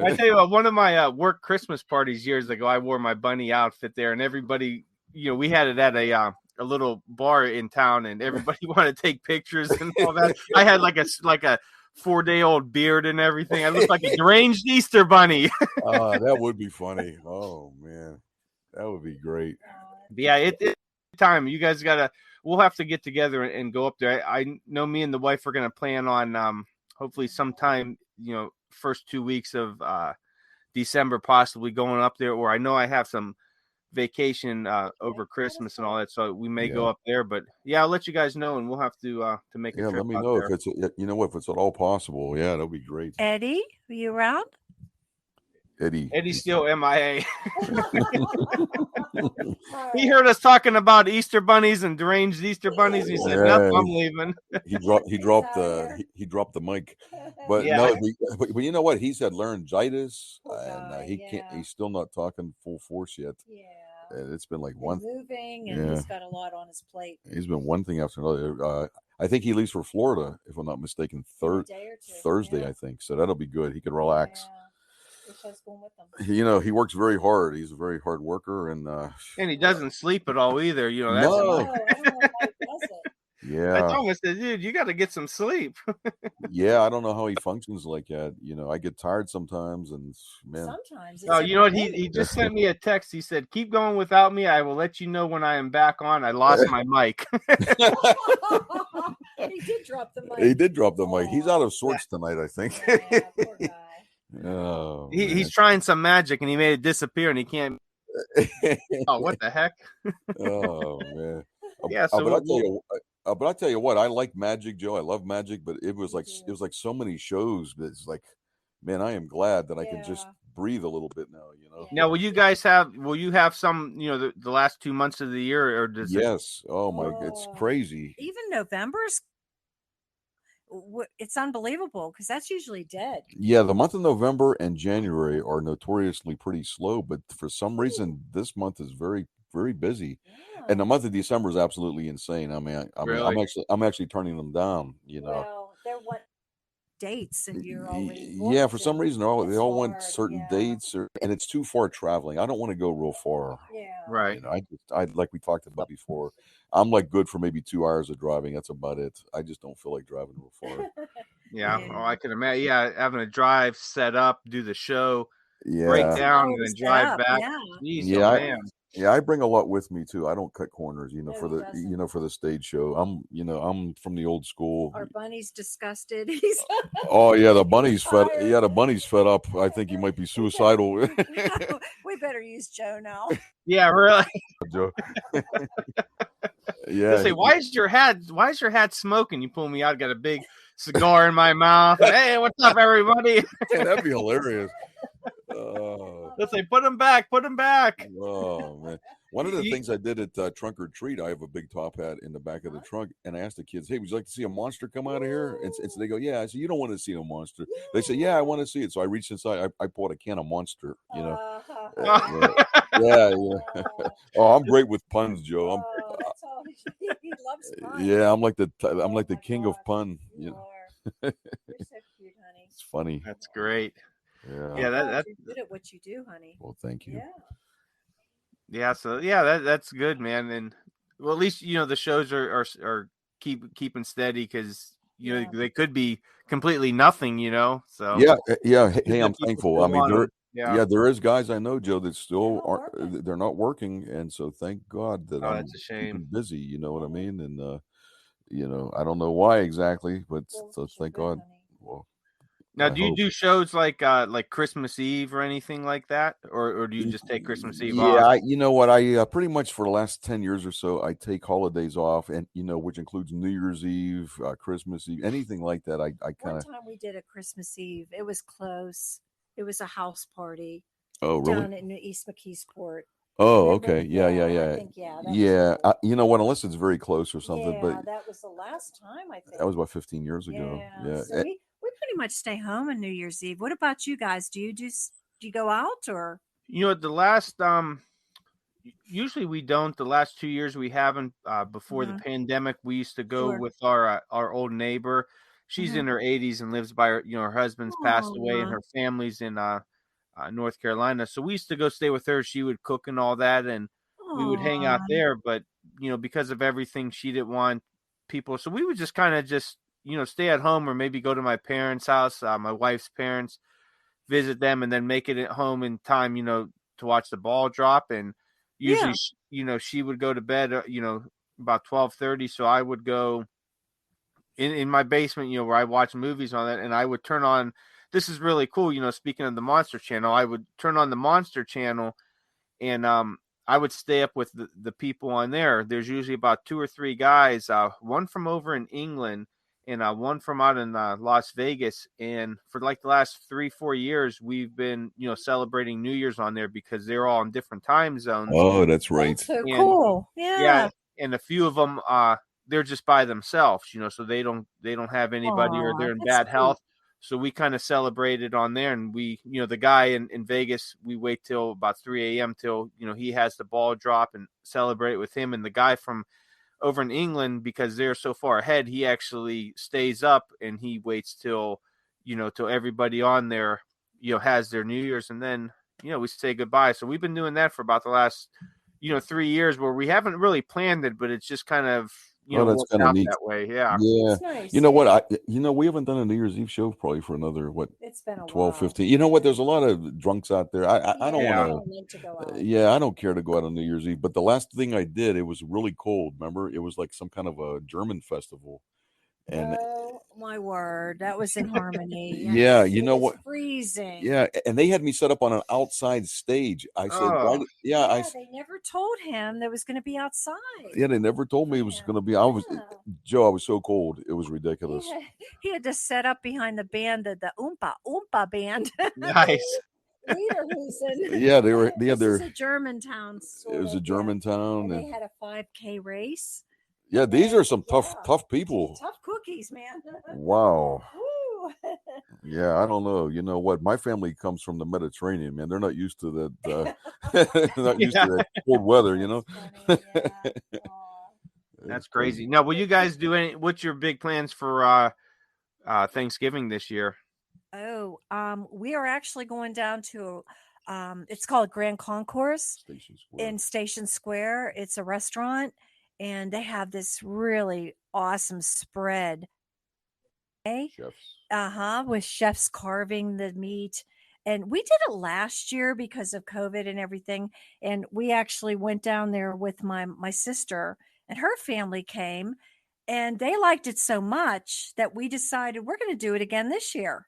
I tell you what, one of my work Christmas parties years ago, I wore my bunny outfit there, and everybody, we had it at a little bar in town, and everybody wanted to take pictures and all that. I had like a 4-day-old beard and everything. I looked like a deranged Easter bunny.
That would be funny. Oh man, that would be great.
Yeah, it's time. You guys we'll have to get together and go up there. I know me and the wife are going to plan on hopefully sometime, first 2 weeks of December, possibly going up there, or I know I have some vacation over Christmas and all that, so we may go up there. But I'll let you guys know, and we'll have to make a trip.
Let me know if it's if it's at all possible. Yeah, that'll be great.
Eddie, are you around?
Eddie's still MIA. He heard us talking about Easter bunnies and deranged Easter bunnies. He said, "Nope, I'm leaving."
He dropped the mic, but
Yeah.
no, but you know what? He's had laryngitis, and he can't. He's still not talking full force yet.
Yeah.
And it's been like
moving, and he's got a lot on his plate.
He's been one thing after another. I think he leaves for Florida, if I'm not mistaken, Thursday. I think so. That'll be good. He could relax.
Wish I was going with him.
You know, he works very hard. He's a very hard worker, and
he doesn't sleep at all either. You know, that's
I don't know how he does it.
Yeah,
I told him, I said, dude, you got to get some sleep.
Yeah, I don't know how he functions like that. You know, I get tired sometimes, and man.
Sometimes.
Oh, you know what? He just sent me a text. He said, "Keep going without me. I will let you know when I am back on. I lost my mic."
He did drop the mic.
He did drop the mic. He's out of sorts tonight, I think.
Yeah, poor guy.
Oh,
he's trying some magic, and he made it disappear, and he can't. Oh, what the heck?
Oh man.
Yeah. So
but I tell you what, I like magic, Joe. I love magic, but it was like so many shows. But it's like, man, I am glad that I can just breathe a little bit now. You know.
Now, will you have some? You know, the last 2 months of the year, or does
Yes. Oh my, it's crazy.
Even November's. It's unbelievable because that's usually dead.
Yeah, the month of November and January are notoriously pretty slow, but for some reason this month is very, very busy, and the month of December is absolutely insane. I mean, I'm actually turning them down. You know,
well, they're what dates, and you're already
for some reason they all want certain dates, and it's too far traveling. I don't want to go real far.
Yeah,
right.
You know, I like we talked about before. I'm like good for maybe 2 hours of driving. That's about it. I just don't feel like driving real far.
Yeah. Oh, I can imagine. Yeah, having a drive set up, do the show, break
Yeah.
down, and then drive back.
Yeah.
Jeez,
Yeah,
oh, man.
I bring a lot with me too. I don't cut corners, you know, for the stage show. I'm from the old school.
Our bunny's disgusted.
Oh yeah, the bunny's fed. Yeah, the bunny's fed up. I think he might be suicidal.
We better use Joe now.
Yeah, really.
Joe. Yeah.
Say, why is your hat smoking? You pull me out, got a big cigar in my mouth. Hey, what's up, everybody?
Yeah, that'd be hilarious.
Let's say, put him back.
Oh man! One of the things I did at Trunk or Treat, I have a big top hat in the back of the trunk, and I asked the kids, "Hey, would you like to see a monster come out of here?" And so they go, "Yeah." I said, "You don't want to see a monster." They say, "Yeah, I want to see it." So I reached inside. I bought a can of Monster. You know. Yeah. Oh, I'm great with puns, Joe.
That's all he loves puns.
Yeah, I'm like the king of pun. You know.
You're so cute, honey.
It's funny.
That's great.
Yeah.
That's
you're good at what you do, honey.
Well, thank you.
Yeah. So that's good, man. And well, at least you know the shows are keeping steady because you know they could be completely nothing, you know. So
yeah. Hey, I'm thankful. I mean, there is guys I know, Joe, that still aren't. They're not working, and so thank God that I'm
that's a shame.
keeping busy. You know what I mean? And you know, I don't know why exactly, but so thank God. Well.
Now, do you do shows like Christmas Eve or anything like that, or do you just take Christmas Eve off?
Yeah, you know what? I pretty much for the last 10 years or so, I take holidays off, and you know, which includes New Year's Eve, Christmas Eve, anything like that. I kind of.
One time we did a Christmas Eve. It was close. It was a house party.
Oh, really?
Down in East McKeesport.
Oh, okay. Yeah.
I think,
you know what? Unless it's very close or something, but
that was the last time I think.
That was about 15 years ago. Yeah.
So we pretty much stay home on New Year's Eve. What about you guys? Do you go out or?
You know, the last usually we don't. The last 2 years we haven't. Before the pandemic, we used to go with our old neighbor. She's in her 80s and lives by her. You know, her husband's passed away and her family's in North Carolina. So we used to go stay with her. She would cook and all that, and we would hang out there. But you know, because of everything, she didn't want people. So we would just kind of you know, stay at home or maybe go to my parents' house, my wife's parents, visit them, and then make it at home in time, you know, to watch the ball drop. And usually, you know, she would go to bed, you know, about 12:30. So I would go in my basement, you know, where I watch movies on that, and I would turn on. This is really cool, you know. Speaking of the Monster Channel, I would turn on the Monster Channel, and I would stay up with the people on there. There's usually about 2 or 3 guys, one from over in England, and one from out in Las Vegas. And for like the last 3-4 years, we've been, celebrating New Year's on there because they're all in different time zones.
Oh, that's right.
That's so
And
cool.
yeah,
Yeah.
and a few of them, they're just by themselves, so they don't have anybody, or
Aw,
they're in
that's
bad
sweet.
health. So we kind of celebrated on there, and we, the guy in Vegas, we wait till about 3 a.m. till, he has the ball drop and celebrate with him. And the guy from over in England, because they're so far ahead, he actually stays up and he waits till, till everybody on there, has their New Year's, and then, we say goodbye. So we've been doing that for about the last, 3 years, where we haven't really planned it, but it's just kind of,
Oh, that's
worked
kind of
out
neat.
that way. Yeah.
Yeah.
That's nice.
You know what? We haven't done a New Year's Eve show probably for another,
It's been a
12,
while.
15. You know what? There's a lot of drunks out there. I don't
Yeah.
want
meant to go out.
to. Yeah, I don't care to go out on New Year's Eve. But the last thing I did, it was really cold. Remember, it was like some kind of a German festival, and
Oh my word, that was in Harmony.
yeah,
Yes,
you
it
know
was
what?
freezing.
Yeah, and they had me set up on an outside stage. I said, why?
Oh,
Yeah, they never told him that was going to be outside.
Yeah, they never told me it was going to be. Joe, I was so cold. It was ridiculous.
He had to set up behind the band, the Oompa Oompa band.
nice.
Lederhosen.
Yeah, they were. Yeah,
This is a Germantown.
It was a Germantown,
And they had a 5K race.
yeah, these are some tough people.
Tough cookies, man.
Wow.
Woo.
Yeah, I don't know. You know what? My family comes from the Mediterranean, man. They're not used to that. They're not used to that cold weather, you know.
That's funny, yeah. Aw.
That's crazy. Now, will you guys do any? What's your big plans for Thanksgiving this year?
Oh, we are actually going down to it's called Grand Concourse in Station Square. It's a restaurant, and they have this really awesome spread.
Chefs.
With chefs carving the meat. And we did it last year because of COVID and everything. And we actually went down there with my sister, and her family came, and they liked it so much that we decided we're going to do it again this year.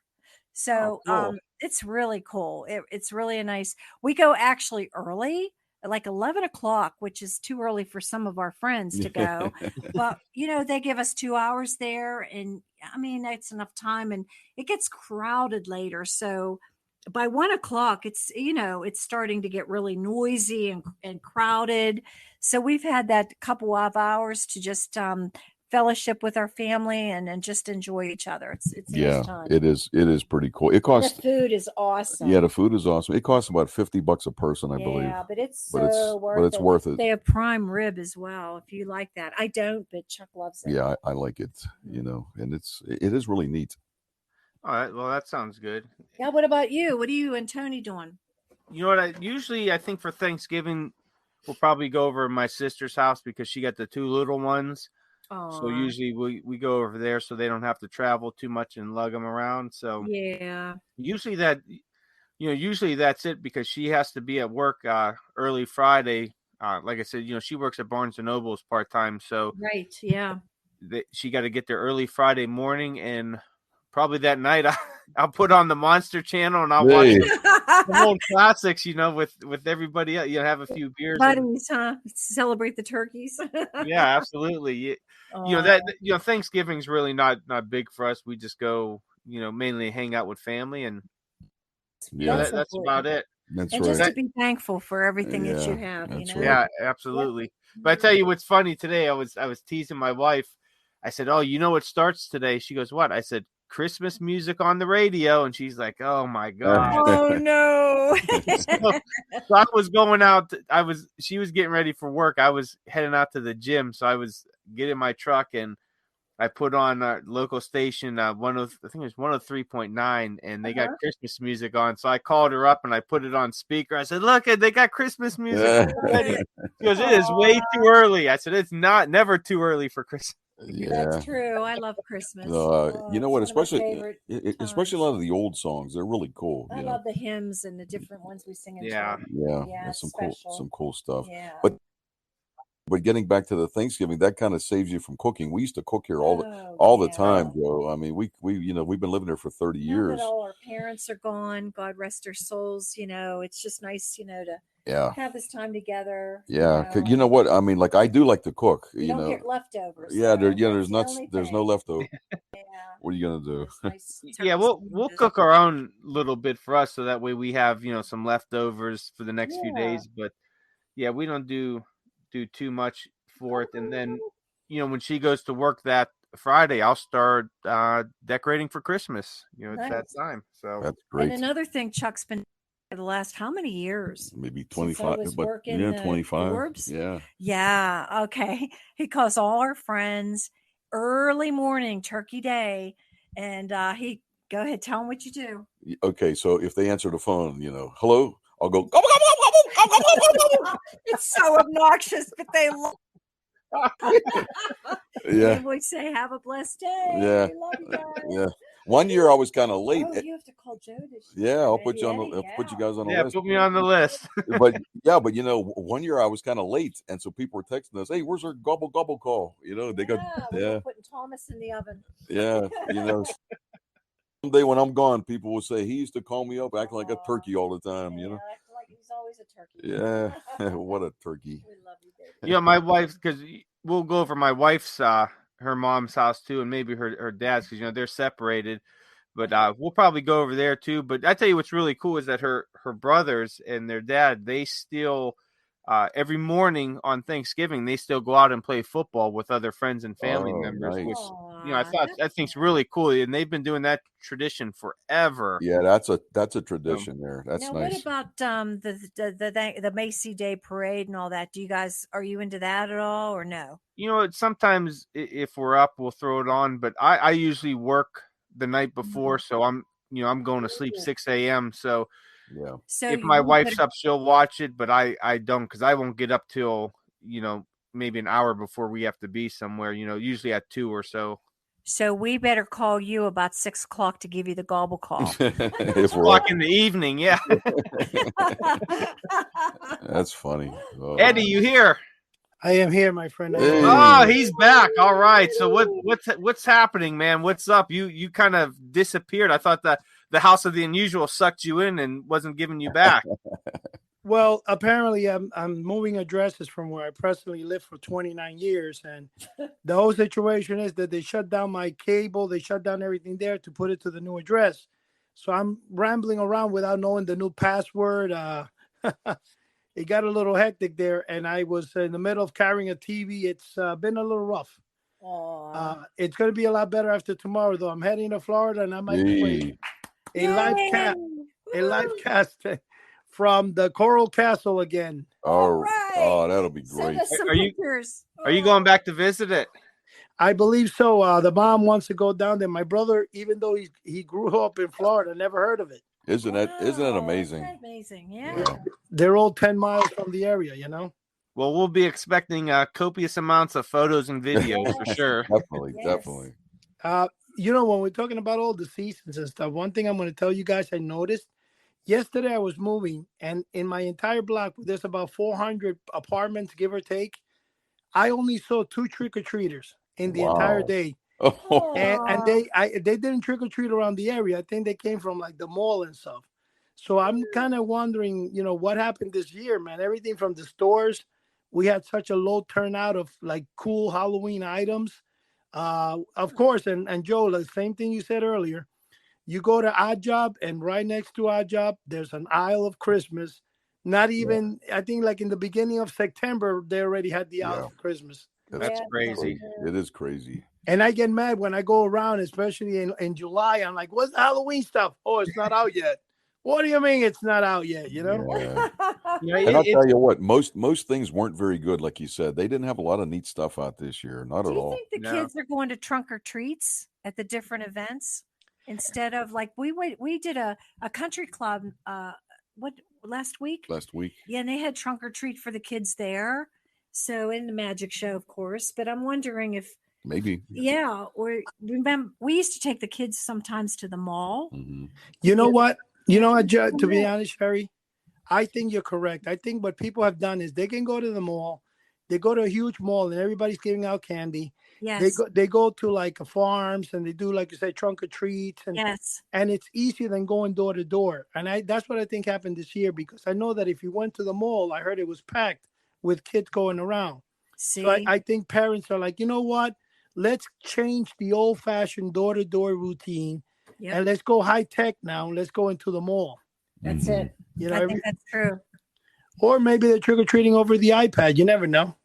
So
cool.
it's really cool. It's really a nice. We go actually early, like 11 o'clock, which is too early for some of our friends to go. But they give us 2 hours there, and I mean that's enough time. And it gets crowded later, so by 1 o'clock, it's starting to get really noisy and crowded. So we've had that couple of hours to just fellowship with our family and just enjoy each other. It's a nice time.
It is pretty cool. It costs.
The food is awesome.
Yeah, the food is awesome. It costs about $50 a person, I believe.
Yeah, but it's
it's worth it.
They have prime rib as well, if you like that. I don't, but Chuck loves it.
Yeah, I like it. And it is really neat.
All right. Well, that sounds good.
Yeah. What about you? What are you and Tony doing?
You know what? I think for Thanksgiving, we'll probably go over to my sister's house because she got the 2 little ones.
Aww.
So usually we go over there so they don't have to travel too much and lug them around. So
yeah,
usually that's it because she has to be at work early Friday. Like I said, she works at Barnes and Noble's part-time. So
right. Yeah.
She got to get there early Friday morning, and probably that night I'll put on the Monster Channel and I'll watch the old classics, with everybody else. Have a few beers.
Buddies, celebrate the turkeys.
Yeah, absolutely. Thanksgiving's really not big for us. We just go, mainly hang out with family, and that's about it.
That's
and
right.
Just to be thankful for everything that you have.
Right.
Yeah, absolutely. Yep. But I tell you what's funny today. I was teasing my wife. I said, "Oh, you know what starts today?" She goes, "What?" I said, "Christmas music on the radio," and she's like, "Oh my god!"
Oh no!
so I was going out. She was getting ready for work. I was heading out to the gym, so I was getting my truck, and I put on a local station, I think it was 103.9, and they got Christmas music on. So I called her up and I put it on speaker. I said, "Look, they got Christmas music already." She goes, "It is way too early." I said, "It's never too early for Christmas."
Yeah,
that's true. I love Christmas.
You know what? Especially a lot of the old songs. They're really cool.
I love the hymns and the different ones we sing in church.
Yeah, some cool stuff.
Yeah.
But getting back to the Thanksgiving, that kind of saves you from cooking. We used to cook here all the time, Joe. I mean, we've been living here for 30 years.
Now that all our parents are gone, God rest their souls. It's just nice, to
Yeah.
have this time together.
Yeah. You know what? I mean, like I do like to cook.
You don't get leftovers.
Yeah.
So
there's not.
the
There's no leftover.
Yeah.
What are you gonna do?
Nice
Yeah, we'll cook our own little bit for us, so that way we have some leftovers for the next few days. But yeah, we don't do too much for it. And then when she goes to work that Friday, I'll start decorating for Christmas. It's that time. So
that's great.
And another thing Chuck's been for the last how many years?
Maybe
Since I
25.
was
But
working
yeah,
the
25.
Orbs?
Yeah.
Yeah. Okay. He calls all our friends early morning, Turkey Day, and he go ahead, tell them what you do.
Okay, so if they answer the phone, hello, I'll go. Gobble, gobble, gobble, gobble, gobble, gobble.
It's so obnoxious, but they love.
Yeah.
They would say, "Have a blessed day."
Yeah.
We love you guys.
Yeah. One year I was kind of late.
Oh, you have to call Joe to
Yeah, I'll put you on.
Eddie,
I'll put you guys on the
yeah,
list.
put me on the list.
But 1 year I was kind of late, and so people were texting us, "Hey, where's our gobble gobble call?" They got
we're putting Thomas in the oven.
Yeah. Someday when I'm gone, people will say he used to call me up acting like a turkey all the time.
Yeah, acting like he's always a turkey.
Yeah. What a turkey.
We love you, baby.
Yeah, my wife, because we'll go over my wife's her mom's house too, and maybe her dad's, because they're separated. But we'll probably go over there too. But I tell you what's really cool is that her brothers and their dad, they still every morning on Thanksgiving, they still go out and play football with other friends and family members,
nice.
which I think's really cool. And they've been doing that tradition forever.
Yeah, that's a tradition there. That's
now,
nice.
what about the Macy Day parade and all that? Are you into that at all, or no?
Sometimes if we're up, we'll throw it on. But I usually work the night before, so I'm going to sleep 6 a.m. So
yeah.
So
if my wife's up, she'll watch it, but I don't, because I won't get up till maybe an hour before we have to be somewhere. Usually at 2 or so.
So we better call you about 6 o'clock to give you the gobble call.
If we're
O'clock in the evening, yeah.
That's funny. Oh.
Eddie, you here?
I am here, my friend.
Hey.
Oh, he's back. All right. So what's happening, man? What's up? You kind of disappeared. I thought that the House of the Unusual sucked you in and wasn't giving you back.
Well, apparently I'm moving addresses from where I presently lived for 29 years. And the whole situation is that they shut down my cable. They shut down everything there to put it to the new address. So I'm rambling around without knowing the new password. It got a little hectic there. And I was in the middle of carrying a TV. It's been a little rough. It's going to be a lot better after tomorrow, though. I'm heading to Florida, and I might play a live cast from the Coral Castle again.
Oh, that'll be great.
Are you going back to visit it?
I believe so. The mom wants to go down there. My brother, even though he grew up in Florida, never heard of it.
Isn't it amazing?
Isn't that amazing? Yeah.
They're all 10 miles from the area,
Well, we'll be expecting copious amounts of photos and videos for sure.
Definitely.
When we're talking about all the seasons and stuff, one thing I'm going to tell you guys I noticed. Yesterday I was moving, and in my entire block, there's about 400 apartments, give or take. I only saw 2 trick-or-treaters in the entire day.
Oh.
And they didn't trick-or-treat around the area. I think they came from like the mall and stuff. So I'm kind of wondering, what happened this year, man. Everything from the stores, we had such a low turnout of like cool Halloween items. Of course, and Joe, the same thing you said earlier. You go to Odd Job, and right next to Odd Job, there's an aisle of Christmas. Not even, I think like in the beginning of September, they already had the aisle of Christmas.
That's crazy.
It is crazy.
And I get mad when I go around, especially in July. I'm like, what's the Halloween stuff? Oh, it's not out yet. What do you mean it's not out yet?
Yeah. And I'll tell you what, most things weren't very good, like you said. They didn't have a lot of neat stuff out this year. Not at all.
Do you think the kids are going to trunk or treats at the different events instead of like we did a country club last week?
Last week.
Yeah, and they had trunk or treat for the kids there. So in the magic show, of course. But I'm wondering if
maybe.
Yeah, or remember we used to take the kids sometimes to the mall.
Mm-hmm.
You know what? To be honest, Cheri, I think you're correct. I think what people have done is they can go to the mall, They go to a huge mall and everybody's giving out candy.
Yes.
They go to like farms and they do, like you said, trunk or treats, and it's easier than going door to door. And that's what I think happened this year, because I know that if you went to the mall, I heard it was packed with kids going around.
See?
So I think parents are like, you know what? Let's change the old fashioned door to door routine, and let's go high tech now. And let's go into the mall.
That's it.
You know,
I think that's true.
Or maybe they're trick or treating over the iPad. You never know.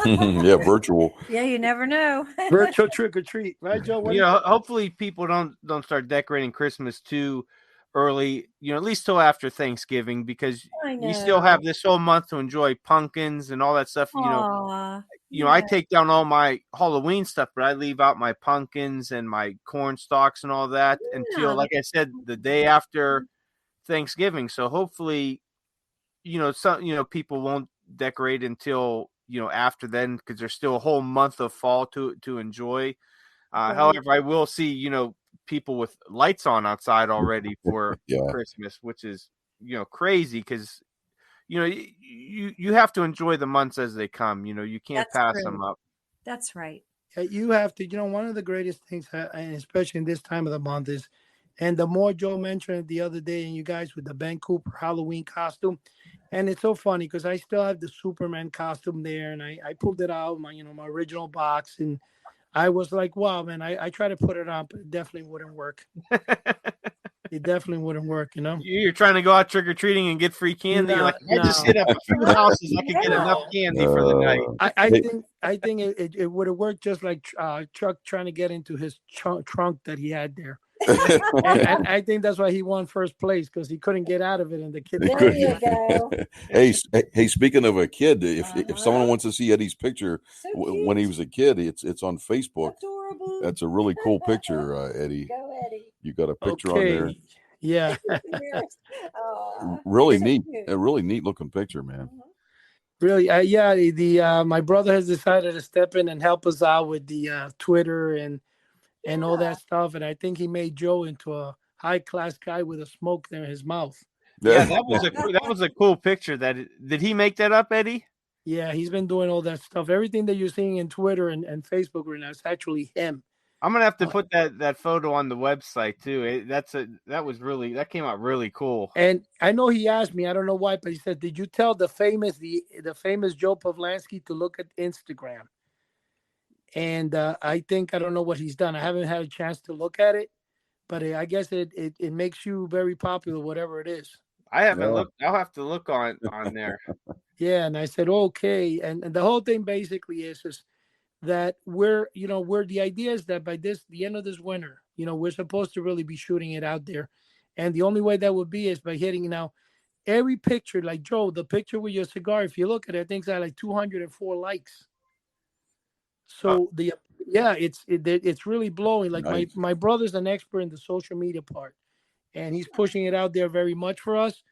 Yeah, virtual.
Yeah, you never know.
Virtual trick or treat, right, Joe?
Hopefully people don't start decorating Christmas too early. At least till after Thanksgiving, because you still have this whole month to enjoy pumpkins and all that stuff.
Aww,
I take down all my Halloween stuff, but I leave out my pumpkins and my corn stalks and all that until, like I said, the day after Thanksgiving. So hopefully, some people won't decorate until after then, because there's still a whole month of fall to enjoy. However, I will see people with lights on outside already for Christmas, which is crazy, because you have to enjoy the months as they come. You can't pass them up.
That's right.
You have to. One of the greatest things, and especially in this time of the month, is, and the more Joe mentioned it the other day, and you guys with the Ben Cooper Halloween costume, and it's so funny because I still have the Superman costume there, and I pulled it out my original box, and I was like, wow, man, I try to put it on, but it definitely wouldn't work. It definitely wouldn't work,
You're trying to go out trick or treating and get free candy.
No,
You're like, I just hit up a few houses, I could get enough candy for the night.
I think it would have worked just like Chuck trying to get into his trunk that he had there. and I think that's why he won first place, because he couldn't get out of it, and the kid.
There you go.
Hey, speaking of a kid, if someone wants to see Eddie's picture when he was a kid, it's on Facebook.
Adorable.
That's a really cool picture, Eddie.
Go, Eddie.
You got a picture on there.
Yeah.
Really neat. A really neat looking picture, man.
Really, the my brother has decided to step in and help us out with the Twitter and all that stuff, and I think he made Joe into a high class guy with a smoke in his mouth.
Yeah, that was a cool picture. Did he make that up, Eddie?
Yeah, he's been doing all that stuff. Everything that you're seeing in Twitter and Facebook right now is actually him.
I'm gonna have to put that photo on the website too. That came out really cool.
And I know he asked me, I don't know why, but he said, "Did you tell the famous Joe Pavlansky to look at Instagram?" And I don't know what he's done. I haven't had a chance to look at it, but I guess it makes you very popular, whatever it is.
I haven't looked. I'll have to look on there.
Yeah, and I said okay, and the whole thing basically is that the idea is that by the end of this winter, we're supposed to really be shooting it out there, and the only way that would be is by hitting every picture, like Joe, the picture with your cigar. If you look at it, I think it's got like 204 likes. So it's really blowing. Like
nice.
my brother's an expert in the social media part, and he's pushing it out there very much for us.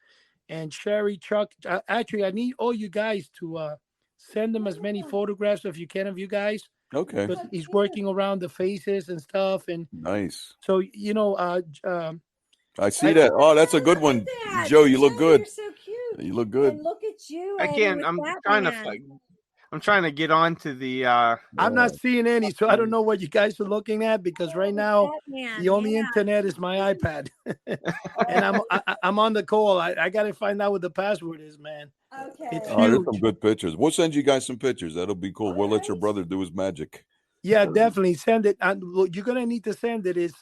And Cheri, Chuck, actually, I need all you guys to send them as many photographs if you can of you guys.
Okay.
Because he's working around the faces and stuff, and
nice.
So
I see that. Oh, that's a good one, Joe. You look good.
You're so cute.
You look good.
And look at you.
I can't. I'm trying to get on to the.
I'm not seeing any, so I don't know what you guys are looking at, because right now the only internet is my iPad, and I'm on the call. I got to find out what the password is, man.
Okay.
It's
there's
huge.
some good pictures. We'll send you guys some pictures. That'll be cool. We'll let your brother do his magic.
Yeah, definitely send it. You're gonna need to send it. It's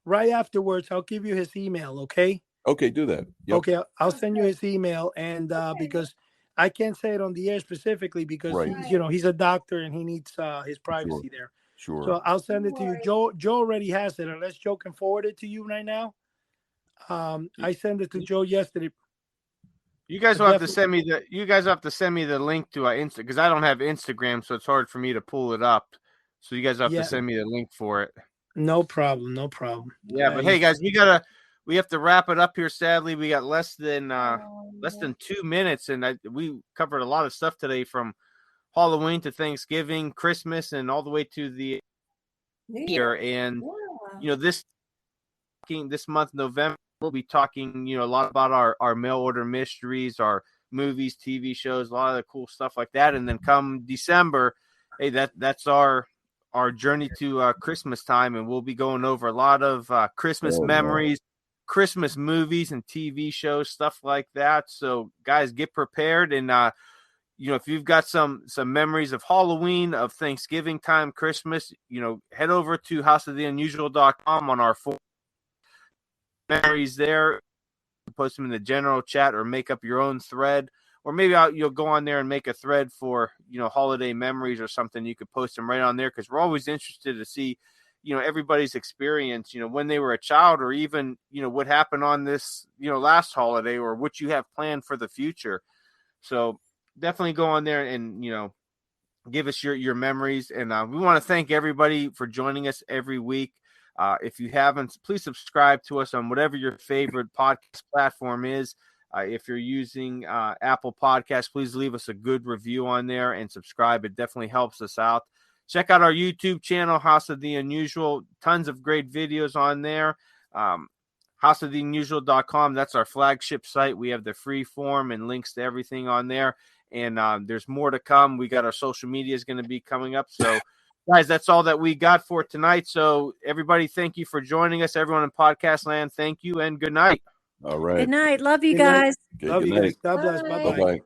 right afterwards. I'll give you his email. Okay.
Okay, do that. Yep.
Okay, I'll send you his email, and because I can't say it on the air specifically, because he's a doctor and he needs his privacy there.
Sure.
So I'll send it to you. Joe already has it, unless Joe can forward it to you right now. I sent it to Joe yesterday.
You guys will have to send me the link to Insta, because I don't have Instagram, so it's hard for me to pull it up. So you guys have to send me the link for it.
No problem.
Yeah, but hey guys, we have to wrap it up here. Sadly, we got less than 2 minutes, and we covered a lot of stuff today, from Halloween to Thanksgiving, Christmas, and all the way to the New Year. And this month, November, we'll be talking a lot about our mail order mysteries, our movies, TV shows, a lot of the cool stuff like that. And then come December, hey, that's our journey to Christmas time, and we'll be going over a lot of Christmas memories, Christmas movies and TV shows, stuff like that. So guys, get prepared. And if you've got some memories of Halloween, of Thanksgiving time, Christmas, head over to houseoftheunusual.com on our memories there. Post them in the general chat or make up your own thread, or maybe you'll go on there and make a thread for holiday memories or something. You could post them right on there, because we're always interested to see everybody's experience when they were a child, or even what happened on this last holiday, or what you have planned for the future. So definitely go on there and give us your memories. And we want to thank everybody for joining us every week. If you haven't, please subscribe to us on whatever your favorite podcast platform is. If you're using Apple Podcasts, please leave us a good review on there and subscribe. It definitely helps us out. Check out our YouTube channel, House of the Unusual. Tons of great videos on there. houseoftheunusual.com. That's our flagship site. We have the free form and links to everything on there. And there's more to come. We got our social media is going to be coming up. So, guys, that's all that we got for tonight. So, everybody, thank you for joining us. Everyone in podcast land, thank you, and good night.
All right.
Good night. Love you
Good night.
guys.
Okay,
Love
good
you
night.
guys. God bless.
Bye.
Bye-bye.
Bye-bye.